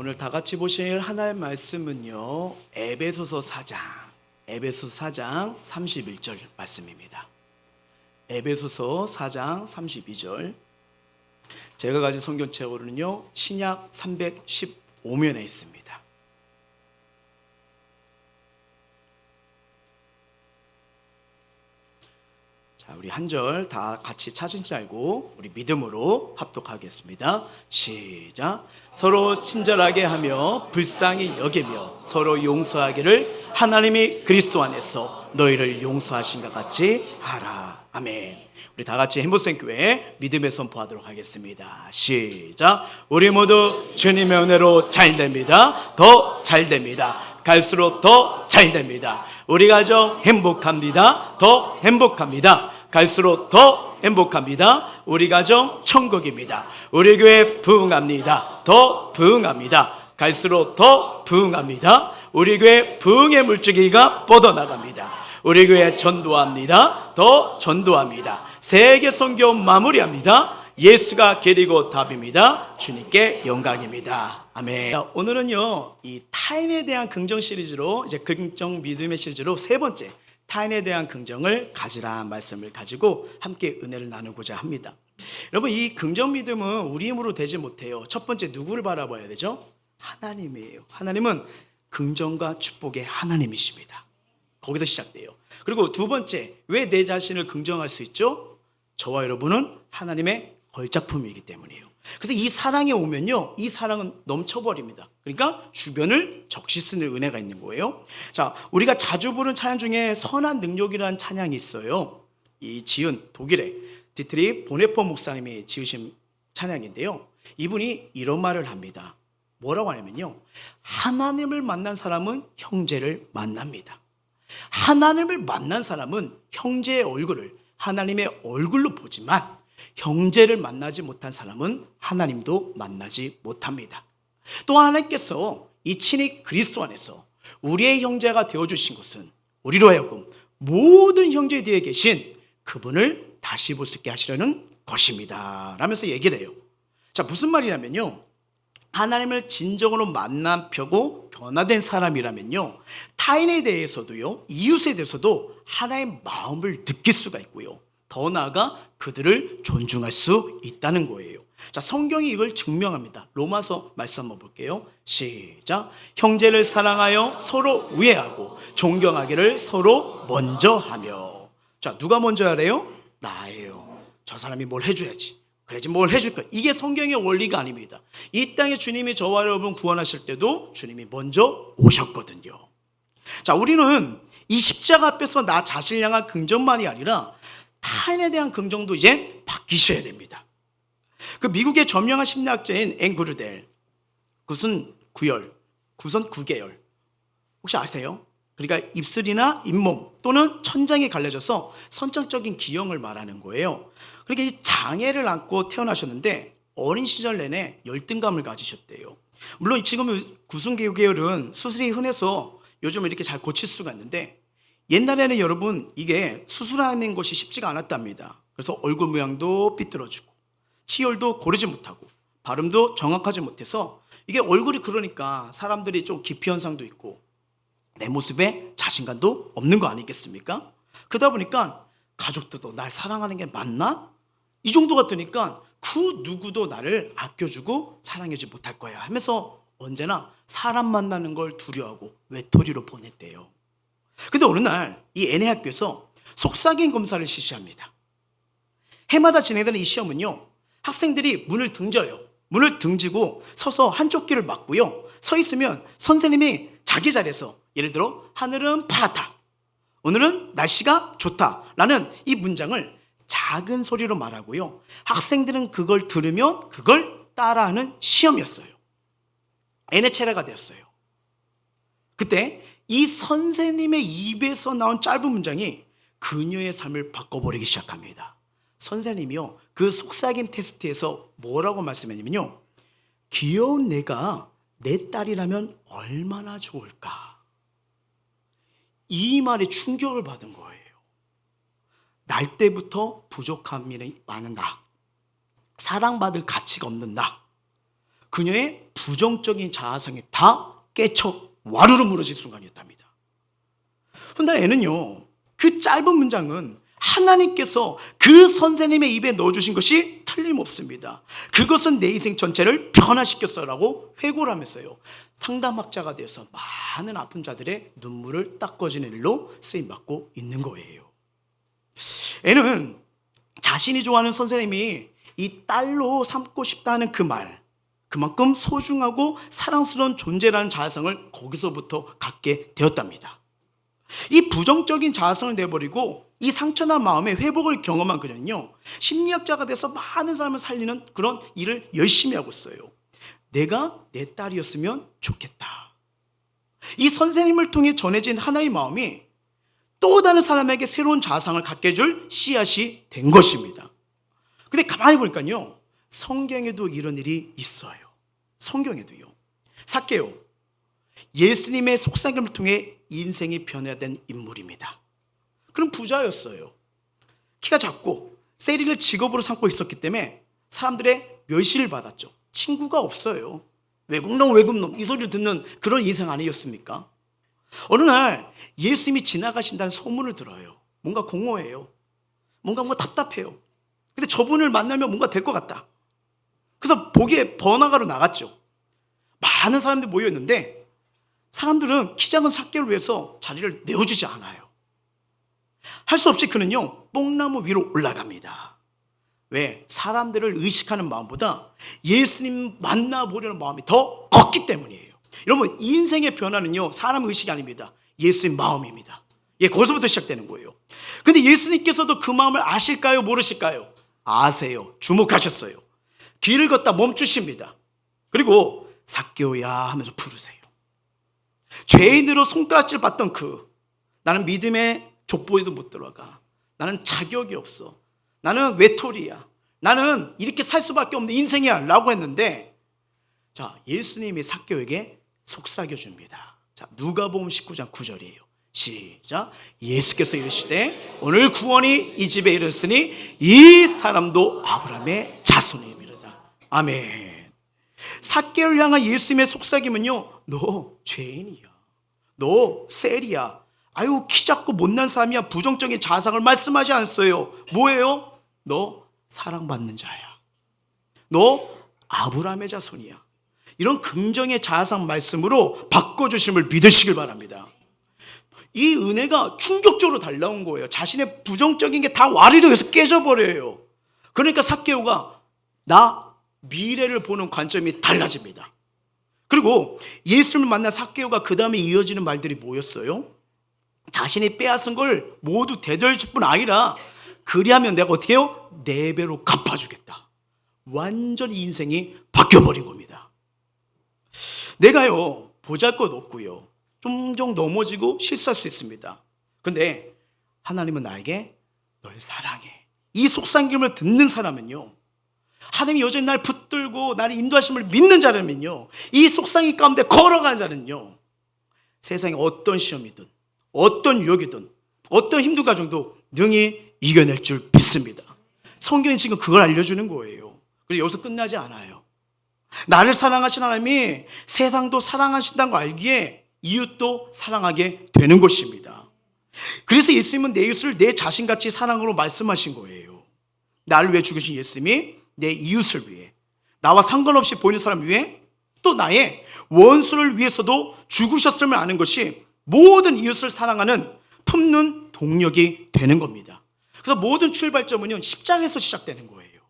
오늘 다 같이 보실 하나의 말씀은요, 에베소서 4장 31절 말씀입니다. 에베소서 4장 32절. 제가 가진 성경책으로는요, 신약 315면에 있습니다. 자, 우리 한 절 다 같이 찾은 줄 알고 우리 믿음으로 합독하겠습니다. 시작. 서로 친절하게 하며 불쌍히 여기며 서로 용서하기를 하나님이 그리스도 안에서 너희를 용서하신 것 같이 하라. 아멘. 우리 다 같이 행복생교회 믿음의 선포하도록 하겠습니다. 시작. 우리 모두 주님의 은혜로 잘 됩니다. 더 잘 됩니다. 갈수록 더 잘 됩니다. 우리 가정 행복합니다. 더 행복합니다. 갈수록 더 행복합니다. 우리 가정 천국입니다. 우리 교회 부흥합니다. 더 부흥합니다. 갈수록 더 부흥합니다. 우리 교회 부흥의 물줄기가 뻗어나갑니다. 우리 교회 전도합니다. 더 전도합니다. 세계 선교 마무리합니다. 예수가 길이고 답입니다. 주님께 영광입니다. 아멘. 자, 오늘은요, 이 타인에 대한 긍정 시리즈로, 이제 긍정 믿음의 시리즈로 세 번째, 타인에 대한 긍정을 가지라 말씀을 가지고 함께 은혜를 나누고자 합니다. 여러분, 이 긍정 믿음은 우리 힘으로 되지 못해요. 첫 번째, 누구를 바라봐야 되죠? 하나님이에요. 하나님은 긍정과 축복의 하나님이십니다. 거기서 시작돼요. 그리고 두 번째, 왜 내 자신을 긍정할 수 있죠? 저와 여러분은 하나님의 걸작품이기 때문이에요. 그래서 이 사랑에 오면요, 이 사랑은 넘쳐버립니다. 그러니까 주변을 적시 쓰는 은혜가 있는 거예요. 자, 우리가 자주 부르는 찬양 중에 선한 능력이라는 찬양이 있어요. 이 지은 독일의 디트리 보네퍼 목사님이 지으신 찬양인데요, 이분이 이런 말을 합니다. 뭐라고 하냐면요, 하나님을 만난 사람은 형제를 만납니다. 하나님을 만난 사람은 형제의 얼굴을 하나님의 얼굴로 보지만 형제를 만나지 못한 사람은 하나님도 만나지 못합니다. 또 하나님께서 이 친히 그리스도 안에서 우리의 형제가 되어주신 것은 우리로 하여금 모든 형제 뒤에 계신 그분을 다시 볼 수 있게 하시려는 것입니다 라면서 얘기를 해요. 자, 무슨 말이냐면요, 하나님을 진정으로 만나펴고 변화된 사람이라면요, 타인에 대해서도요, 이웃에 대해서도 하나의 마음을 느낄 수가 있고요, 더 나아가 그들을 존중할 수 있다는 거예요. 자, 성경이 이걸 증명합니다. 로마서 말씀 한번 볼게요. 시작. 형제를 사랑하여 서로 우애하고 존경하기를 서로 먼저 하며. 자, 누가 먼저 하래요? 나예요. 저 사람이 뭘 해줘야지, 그래야지 뭘 해줄까. 이게 성경의 원리가 아닙니다. 이 땅에 주님이 저와 여러분 구원하실 때도 주님이 먼저 오셨거든요. 자, 우리는 이 십자가 앞에서 나 자신을 향한 긍정만이 아니라 타인에 대한 긍정도 이제 바뀌셔야 됩니다. 그 미국의 저명한 심리학자인 앤 그루델, 구선 9계열 혹시 아세요? 그러니까 입술이나 잇몸 또는 천장이 갈라져서 선천적인 기형을 말하는 거예요. 그러니까 이 장애를 안고 태어나셨는데 어린 시절 내내 열등감을 가지셨대요. 물론 지금 구순계열은 수술이 흔해서 요즘 이렇게 잘 고칠 수가 있는데, 옛날에는 여러분 이게 수술하는 것이 쉽지가 않았답니다. 그래서 얼굴 모양도 삐뚤어지고 치열도 고르지 못하고 발음도 정확하지 못해서 이게 얼굴이 그러니까 사람들이 좀 기피 현상도 있고 내 모습에 자신감도 없는 거 아니겠습니까? 그러다 보니까 가족들도 날 사랑하는 게 맞나? 이 정도 같으니까 그 누구도 나를 아껴주고 사랑해주지 못할 거야 하면서 언제나 사람 만나는 걸 두려워하고 외톨이로 보냈대요. 근데 어느 날 이 애네 학교에서 속삭임 검사를 실시합니다. 해마다 진행되는 이 시험은요, 학생들이 문을 등져요. 문을 등지고 서서 한쪽 귀를 막고요, 서 있으면 선생님이 자기 자리에서 예를 들어 하늘은 파랗다, 오늘은 날씨가 좋다 라는 이 문장을 작은 소리로 말하고요, 학생들은 그걸 들으면 그걸 따라하는 시험이었어요. 애네 차례가 되었어요. 그때 이 선생님의 입에서 나온 짧은 문장이 그녀의 삶을 바꿔버리기 시작합니다. 선생님이요, 그 속삭임 테스트에서 뭐라고 말씀했냐면요, 귀여운 내가 내 딸이라면 얼마나 좋을까. 이 말에 충격을 받은 거예요. 날 때부터 부족함이 많은 나, 사랑받을 가치가 없는 나, 그녀의 부정적인 자아성이 다 깨쳐 와르르 무너진 순간이었답니다. 근데 애는요, 그 짧은 문장은 하나님께서 그 선생님의 입에 넣어주신 것이 틀림없습니다. 그것은 내 인생 전체를 변화시켰어라고 회고를 하면서요, 상담학자가 되어서 많은 아픈 자들의 눈물을 닦아주는 일로 쓰임받고 있는 거예요. 애는 자신이 좋아하는 선생님이 이 딸로 삼고 싶다는 그 말, 그만큼 소중하고 사랑스러운 존재라는 자아성을 거기서부터 갖게 되었답니다. 이 부정적인 자아성을 내버리고 이 상처난 마음의 회복을 경험한 그녀는요, 심리학자가 돼서 많은 사람을 살리는 그런 일을 열심히 하고 있어요. 내가 내 딸이었으면 좋겠다. 이 선생님을 통해 전해진 하나의 마음이 또 다른 사람에게 새로운 자아상을 갖게 해줄 씨앗이 된 것입니다. 근데 가만히 보니까요, 성경에도 이런 일이 있어요. 성경에도요. 삭개오, 예수님의 속삭임을 통해 인생이 변화된 인물입니다. 그럼 부자였어요. 키가 작고 세리를 직업으로 삼고 있었기 때문에 사람들의 멸시를 받았죠. 친구가 없어요. 외국놈 외국놈 이 소리를 듣는 그런 인생 아니었습니까? 어느 날 예수님이 지나가신다는 소문을 들어요. 뭔가 공허해요. 뭔가 답답해요. 근데 저분을 만나면 뭔가 될 것 같다. 그래서 보기에 번화가로 나갔죠. 많은 사람들이 모여있는데 사람들은 키 작은 삭개를 위해서 자리를 내어주지 않아요. 할 수 없이 그는요, 뽕나무 위로 올라갑니다. 왜? 사람들을 의식하는 마음보다 예수님 만나보려는 마음이 더 컸기 때문이에요. 여러분, 인생의 변화는요, 사람 의식이 아닙니다. 예수님 마음입니다. 거기서부터 시작되는 거예요. 근데 예수님께서도 그 마음을 아실까요? 모르실까요? 아세요. 주목하셨어요. 길을 걷다 멈추십니다. 그리고 삭개오야 하면서 부르세요. 죄인으로 손가락질 받던 나는 믿음의 족보에도 못 들어가. 나는 자격이 없어. 나는 외톨이야. 나는 이렇게 살 수밖에 없는 인생이야 라고 했는데, 자, 예수님이 삭개오에게 속삭여 줍니다. 자, 누가복음 19장 9절이에요. 시작. 예수께서 이르시되 오늘 구원이 이 집에 이르렀으니 이 사람도 아브라함의 자손이니라. 아멘. 삭개오를 향한 예수님의 속삭임은요, 너 죄인이야. 너 셀이야. 아유, 키 작고 못난 사람이야. 부정적인 자상을 말씀하지 않았어요. 뭐예요? 너 사랑받는 자야. 너 아브라함의 자손이야. 이런 긍정의 자상 말씀으로 바꿔주심을 믿으시길 바랍니다. 이 은혜가 충격적으로 달라온 거예요. 자신의 부정적인 게 다 와리로 해서 깨져버려요. 그러니까 삭개오가 나 미래를 보는 관점이 달라집니다. 그리고 예수님을 만난 삭개오가 그 다음에 이어지는 말들이 뭐였어요? 자신이 빼앗은 걸 모두 되돌릴 뿐 아니라 그리하면 내가 어떻게 해요? 4배로 갚아주겠다. 완전히 인생이 바뀌어버린 겁니다. 내가요, 보잘것 없고요, 종종 넘어지고 실수할 수 있습니다. 근데 하나님은 나에게 널 사랑해. 이 속삭임을 듣는 사람은요, 하나님이 여전히 날 붙들고 나를 인도하심을 믿는 자라면요, 이 속삭임 가운데 걸어가는 자는요, 세상에 어떤 시험이든 어떤 유혹이든 어떤 힘든 과정도 능히 이겨낼 줄 믿습니다. 성경이 지금 그걸 알려주는 거예요. 그래서 여기서 끝나지 않아요. 나를 사랑하신 하나님이 세상도 사랑하신다는 거 알기에 이웃도 사랑하게 되는 것입니다. 그래서 예수님은 내 이웃을 내 자신같이 사랑으로 말씀하신 거예요. 나를 위해 죽으신 예수님이 내 이웃을 위해, 나와 상관없이 보이는 사람 위해, 또 나의 원수를 위해서도 죽으셨음을 아는 것이 모든 이웃을 사랑하는 품는 동력이 되는 겁니다. 그래서 모든 출발점은요, 십자가에서 시작되는 거예요.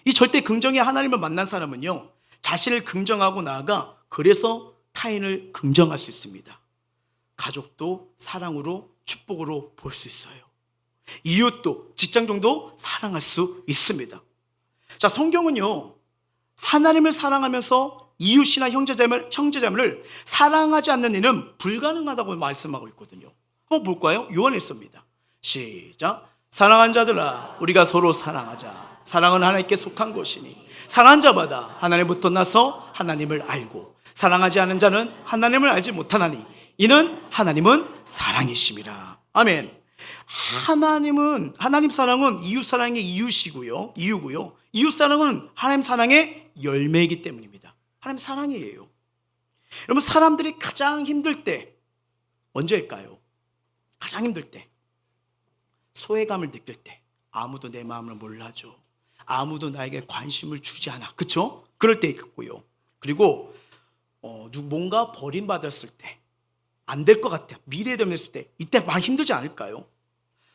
이 절대 긍정의 하나님을 만난 사람은요, 자신을 긍정하고 나아가 그래서 타인을 긍정할 수 있습니다. 가족도 사랑으로, 축복으로 볼 수 있어요. 이웃도, 직장종도 사랑할 수 있습니다. 자, 성경은요, 하나님을 사랑하면서 이웃이나 형제자매를 사랑하지 않는 일은 불가능하다고 말씀하고 있거든요. 한번 볼까요? 요한일서입니다. 시작. 사랑하는 자들아, 우리가 서로 사랑하자. 사랑은 하나님께 속한 것이니 사랑한 자마다 하나님부터 나서 하나님을 알고, 사랑하지 않은 자는 하나님을 알지 못하나니 이는 하나님은 사랑이심이라. 아멘. 하나님 사랑은 이웃 사랑의 이유고요. 이웃 사랑은 하나님 사랑의 열매이기 때문입니다. 하나님의 사랑이에요. 여러분, 사람들이 가장 힘들 때 언제일까요? 가장 힘들 때, 소외감을 느낄 때, 아무도 내 마음을 몰라줘, 아무도 나에게 관심을 주지 않아, 그렇죠? 그럴 때 있고요. 그리고 뭔가 버림받았을 때, 안 될 것 같아, 미래에 대면했을 때, 이때 많이 힘들지 않을까요?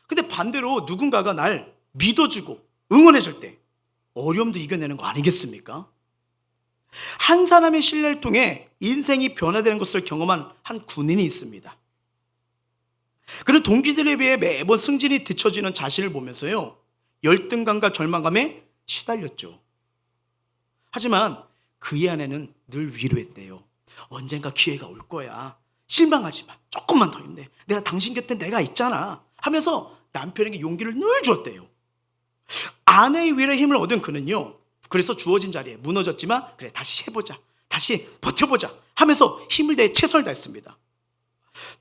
근데 반대로 누군가가 날 믿어주고 응원해줄 때 어려움도 이겨내는 거 아니겠습니까? 한 사람의 신뢰를 통해 인생이 변화되는 것을 경험한 한 군인이 있습니다. 그는 동기들에 비해 매번 승진이 뒤처지는 자신을 보면서요, 열등감과 절망감에 시달렸죠. 하지만 그의 아내는 늘 위로했대요. 언젠가 기회가 올 거야. 실망하지 마. 조금만 더 힘내. 내가 당신 곁에 내가 있잖아. 하면서 남편에게 용기를 늘 주었대요. 아내의 위로에 힘을 얻은 그는요, 그래서 주어진 자리에 무너졌지만 그래, 다시 해보자, 다시 버텨보자 하면서 힘을 다해 최선을 다했습니다.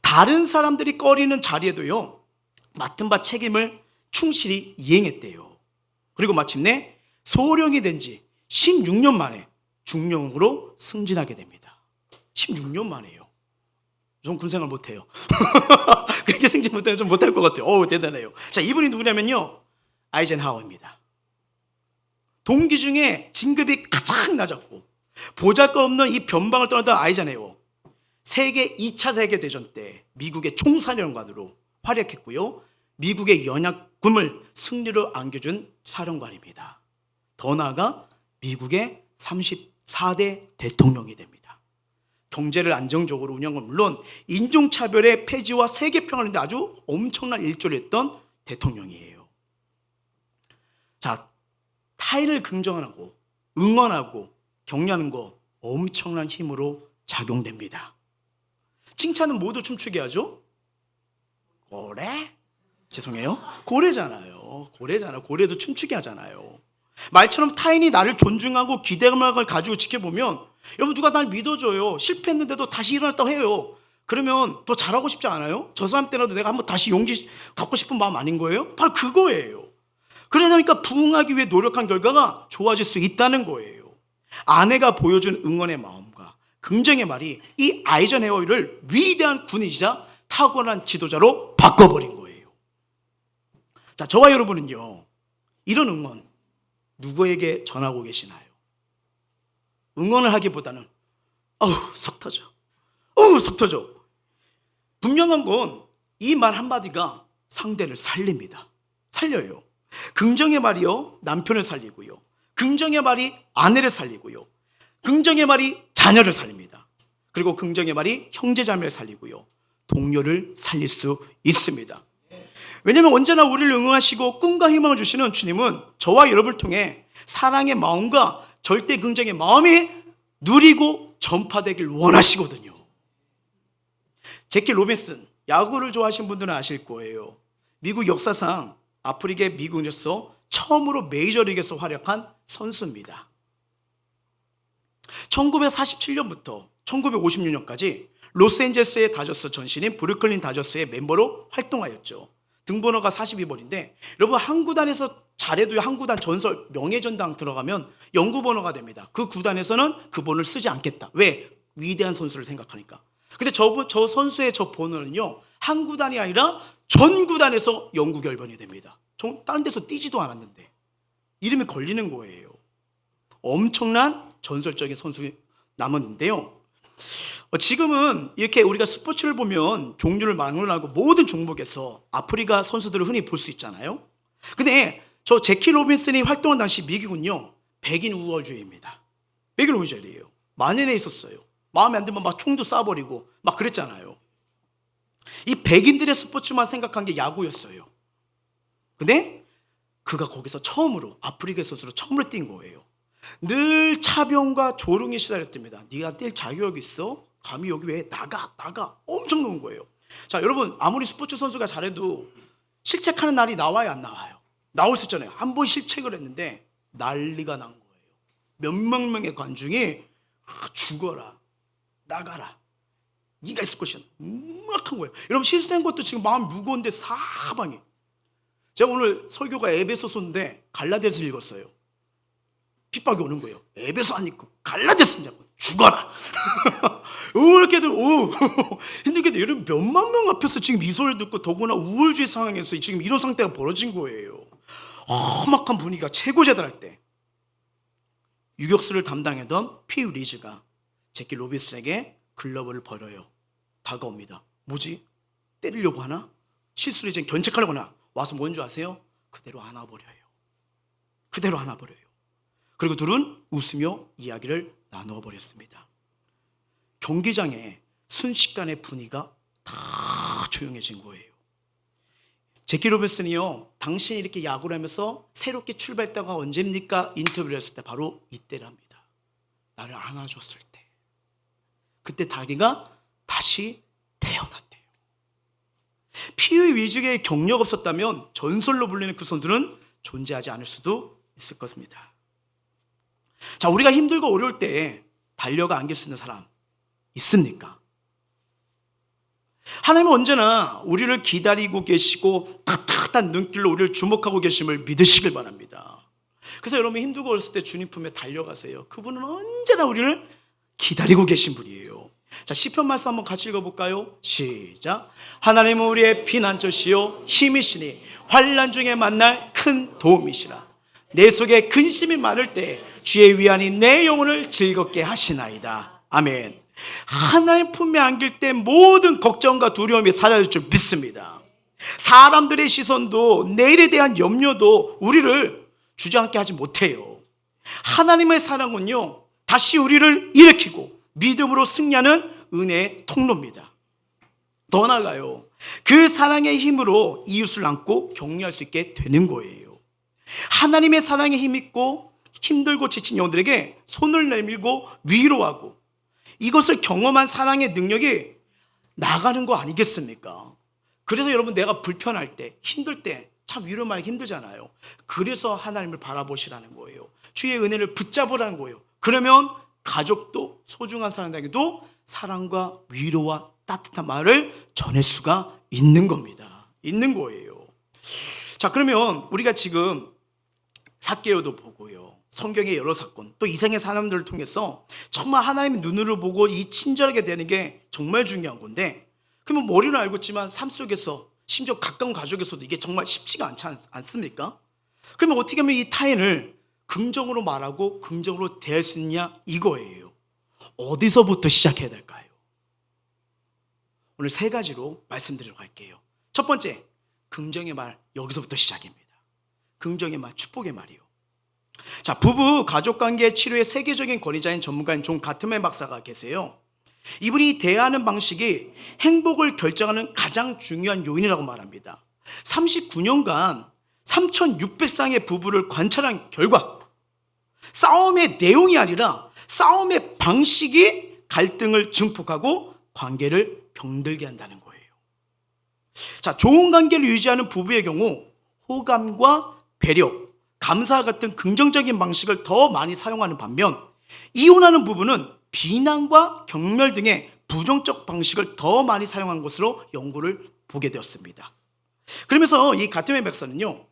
다른 사람들이 꺼리는 자리에도요, 맡은 바 책임을 충실히 이행했대요. 그리고 마침내 소령이 된 지 16년 만에 중령으로 승진하게 됩니다. 16년 만에요. 전 군생활 못해요. 그렇게 승진 못하면 좀 못할 것 같아요. 대단해요. 자, 이분이 누구냐면요, 아이젠하워입니다. 동기 중에 진급이 가장 낮았고 보잘것없는 이 변방을 떠났던 아이젠하워, 세계 2차 세계대전 때 미국의 총사령관으로 활약했고요, 미국의 연합군을 승리로 안겨준 사령관입니다. 더 나아가 미국의 34대 대통령이 됩니다. 경제를 안정적으로 운영은 물론 인종차별의 폐지와 세계평화를 위해 아주 엄청난 일조를 했던 대통령이에요. 자, 타인을 긍정하고 응원하고 격려하는 거 엄청난 힘으로 작용됩니다. 칭찬은 모두 춤추게 하죠? 고래? 죄송해요. 고래잖아요. 고래도 춤추게 하잖아요. 말처럼 타인이 나를 존중하고 기대감을 가지고 지켜보면, 여러분, 누가 날 믿어줘요. 실패했는데도 다시 일어났다고 해요. 그러면 더 잘하고 싶지 않아요? 저 사람 때라도 내가 한번 다시 용기 갖고 싶은 마음 아닌 거예요? 바로 그거예요. 그러니까 부응하기 위해 노력한 결과가 좋아질 수 있다는 거예요. 아내가 보여준 응원의 마음과 긍정의 말이 이 아이젠하워를 위대한 군인이자 탁월한 지도자로 바꿔버린 거예요. 자, 저와 여러분은요, 이런 응원 누구에게 전하고 계시나요? 응원을 하기보다는 속 터져, 속 터져. 분명한 건 이 말 한마디가 상대를 살립니다. 살려요. 긍정의 말이요, 남편을 살리고요, 긍정의 말이 아내를 살리고요, 긍정의 말이 자녀를 살립니다. 그리고 긍정의 말이 형제자매를 살리고요, 동료를 살릴 수 있습니다. 왜냐하면 언제나 우리를 응원하시고 꿈과 희망을 주시는 주님은 저와 여러분을 통해 사랑의 마음과 절대 긍정의 마음이 누리고 전파되길 원하시거든요. 제키 로빈슨, 야구를 좋아하시는 분들은 아실 거예요. 미국 역사상 아프리카의 미국에서 처음으로 메이저리그에서 활약한 선수입니다. 1947년부터 1956년까지 로스앤젤레스의 다저스 전신인 브루클린 다저스의 멤버로 활동하였죠. 등번호가 42번인데 여러분, 한 구단에서 잘해도 한 구단 전설 명예전당 들어가면 영구번호가 됩니다. 그 구단에서는 그 번호를 쓰지 않겠다. 왜? 위대한 선수를 생각하니까. 근데 저 선수의 저 번호는요, 한 구단이 아니라 전 구단에서 영구 결번이 됩니다. 다른 데서 뛰지도 않았는데 이름이 걸리는 거예요. 엄청난 전설적인 선수 남았는데요. 지금은 이렇게 우리가 스포츠를 보면 종류를 막론하고 모든 종목에서 아프리카 선수들을 흔히 볼 수 있잖아요. 근데 저 제키 로빈슨이 활동한 당시 미국은요, 백인 우월주의입니다. 백인 우월주의예요. 만연해 있었어요. 마음에 안 들면 막 총도 쏴버리고 막 그랬잖아요. 이 백인들의 스포츠만 생각한 게 야구였어요. 근데 그가 거기서 처음으로 아프리카 선수로 처음으로 뛴 거예요. 늘 차병과 조롱에 시달렸답니다. 네가 뛸 자격 있어? 감히 여기 왜 나가 엄청 놓은 거예요. 자, 여러분, 아무리 스포츠 선수가 잘해도 실책하는 날이 나와야 안 나와요? 나올 수 있잖아요. 한 번 실책을 했는데 난리가 난 거예요. 몇만 명의 관중이 죽어라, 나가라, 네가 있을 것이야, 막한 거예요. 여러분, 실수한 것도 지금 마음 무거운데 사방이. 제가 오늘 설교가 에베소서인데 갈라디아서 읽었어요. 핍박이 오는 거예요. 에베소 안 입고 갈라디아서 죽어라. 이렇게들 힘들게도 여러분 몇만 명 앞에서 지금 이 소리를 듣고 더구나 우월주의 상황에서 지금 이런 상태가 벌어진 거예요. 험악한 분위기가 최고제달할 때 유격수를 담당하던 피 리즈가 제키 로빈슨에게 글러브를 버려요. 다가옵니다. 뭐지? 때리려고 하나? 실수를 이제 견책하려고 하나? 와서 뭔 줄 아세요? 그대로 안아버려요. 그대로 안아버려요. 그리고 둘은 웃으며 이야기를 나누어 버렸습니다. 경기장에 순식간에 분위기가 다 조용해진 거예요. 제키 로빈슨이요, 당신이 이렇게 야구를 하면서 새롭게 출발했다가 언제입니까? 인터뷰를 했을 때 바로 이때랍니다. 나를 안아줬을 때. 그때 자기가 다시 태어났대요. 피의 위직에 경력 없었다면 전설로 불리는 그 선수는 존재하지 않을 수도 있을 것입니다. 자, 우리가 힘들고 어려울 때 달려가 안길 수 있는 사람 있습니까? 하나님은 언제나 우리를 기다리고 계시고 따뜻한 눈길로 우리를 주목하고 계심을 믿으시길 바랍니다. 그래서 여러분 힘들고 어렸을 때 주님 품에 달려가세요. 그분은 언제나 우리를 기다리고 계신 분이에요. 자, 시편 말씀 한번 같이 읽어볼까요? 시작. 하나님은 우리의 피난처시요 힘이시니 환난 중에 만날 큰 도움이시라. 내 속에 근심이 많을 때 주의 위안이 내 영혼을 즐겁게 하시나이다. 아멘. 하나님 품에 안길 때 모든 걱정과 두려움이 사라질 줄 믿습니다. 사람들의 시선도 내일에 대한 염려도 우리를 주저앉게 하지 못해요. 하나님의 사랑은요, 다시 우리를 일으키고 믿음으로 승리하는 은혜의 통로입니다. 더 나아가요, 그 사랑의 힘으로 이웃을 안고 격려할 수 있게 되는 거예요. 하나님의 사랑에 힘있고 힘들고 지친 영혼들에게 손을 내밀고 위로하고 이것을 경험한 사랑의 능력이 나가는 거 아니겠습니까? 그래서 여러분, 내가 불편할 때, 힘들 때 참 위로 말하기 힘들잖아요. 그래서 하나님을 바라보시라는 거예요. 주의 은혜를 붙잡으라는 거예요. 그러면 가족도 소중한 사람에게도 사랑과 위로와 따뜻한 말을 전할 수가 있는 겁니다. 있는 거예요. 자, 그러면 우리가 지금 삭개오도 보고요, 성경의 여러 사건, 또 이생의 사람들을 통해서 정말 하나님의 눈으로 보고 이 친절하게 되는 게 정말 중요한 건데, 그러면 머리로 알고 있지만 삶 속에서 심지어 가까운 가족에서도 이게 정말 쉽지가 않지 않습니까? 그러면 어떻게 하면 이 타인을 긍정으로 말하고 긍정으로 대할 수 있냐, 이거예요. 어디서부터 시작해야 될까요? 오늘 세 가지로 말씀드리도록 할게요. 첫 번째, 긍정의 말, 여기서부터 시작입니다. 긍정의 말, 축복의 말이요. 자, 부부 가족관계 치료의 세계적인 권위자인 전문가인 존 가트맨 박사가 계세요. 이분이 대하는 방식이 행복을 결정하는 가장 중요한 요인이라고 말합니다. 39년간 3,600쌍의 부부를 관찰한 결과 싸움의 내용이 아니라 싸움의 방식이 갈등을 증폭하고 관계를 병들게 한다는 거예요. 자, 좋은 관계를 유지하는 부부의 경우 호감과 배려, 감사 같은 긍정적인 방식을 더 많이 사용하는 반면, 이혼하는 부부는 비난과 경멸 등의 부정적 방식을 더 많이 사용한 것으로 연구를 보게 되었습니다. 그러면서 이 가트맨 박사는요,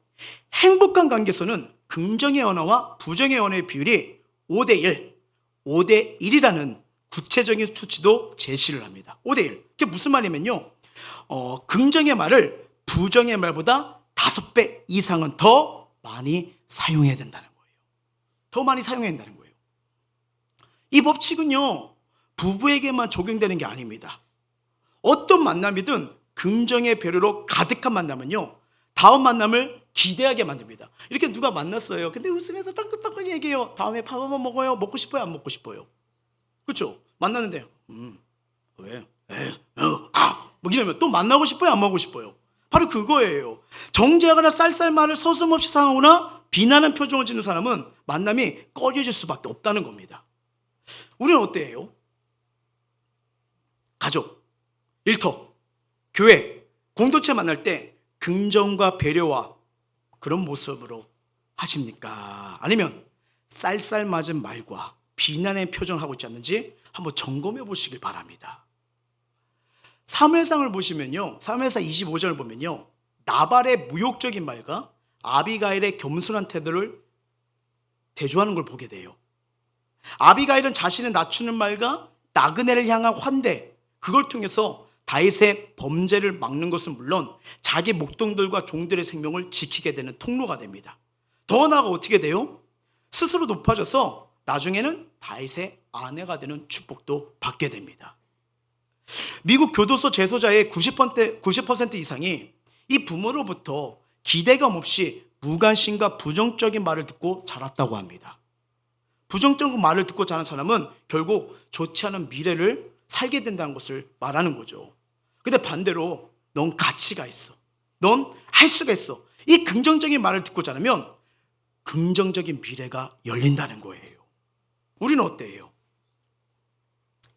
행복한 관계에서는 긍정의 언어와 부정의 언어의 비율이 5대1, 5대1이라는 구체적인 수치도 제시를 합니다. 5대1. 그게 무슨 말이냐면요, 긍정의 말을 부정의 말보다 5배 이상은 더 많이 사용해야 된다는 거예요. 더 많이 사용해야 된다는 거예요. 이 법칙은요, 부부에게만 적용되는 게 아닙니다. 어떤 만남이든 긍정의 배려로 가득한 만남은요, 다음 만남을 기대하게 만듭니다. 이렇게 누가 만났어요. 근데 웃으면서 빵긋빵긋 얘기해요. 다음에 밥 한번 먹어요? 먹고 싶어요? 안 먹고 싶어요? 그렇죠? 만났는데 왜? 뭐 이러면 또 만나고 싶어요? 안 만나고 싶어요? 바로 그거예요. 정죄하거나 쌀쌀말을 서슴없이 상하거나 비난하는 표정을 짓는 사람은 만남이 꺼려질 수밖에 없다는 겁니다. 우리는 어때요? 가족, 일터, 교회, 공동체 만날 때 긍정과 배려와 그런 모습으로 하십니까? 아니면 쌀쌀맞은 말과 비난의 표정을 하고 있지 않는지 한번 점검해 보시길 바랍니다. 사무엘상을 보시면요, 사무엘상 25장을 보면요, 나발의 무욕적인 말과 아비가일의 겸손한 태도를 대조하는 걸 보게 돼요. 아비가일은 자신을 낮추는 말과 나그네를 향한 환대, 그걸 통해서 다윗의 범죄를 막는 것은 물론 자기 목동들과 종들의 생명을 지키게 되는 통로가 됩니다. 더 나아가 어떻게 돼요? 스스로 높아져서 나중에는 다윗의 아내가 되는 축복도 받게 됩니다. 미국 교도소 재소자의 90% 이상이 이 부모로부터 기대감 없이 무관심과 부정적인 말을 듣고 자랐다고 합니다. 부정적인 말을 듣고 자란 사람은 결국 좋지 않은 미래를 살게 된다는 것을 말하는 거죠. 근데 반대로 넌 가치가 있어, 넌 할 수가 있어, 이 긍정적인 말을 듣고 자라면 긍정적인 미래가 열린다는 거예요. 우리는 어때요?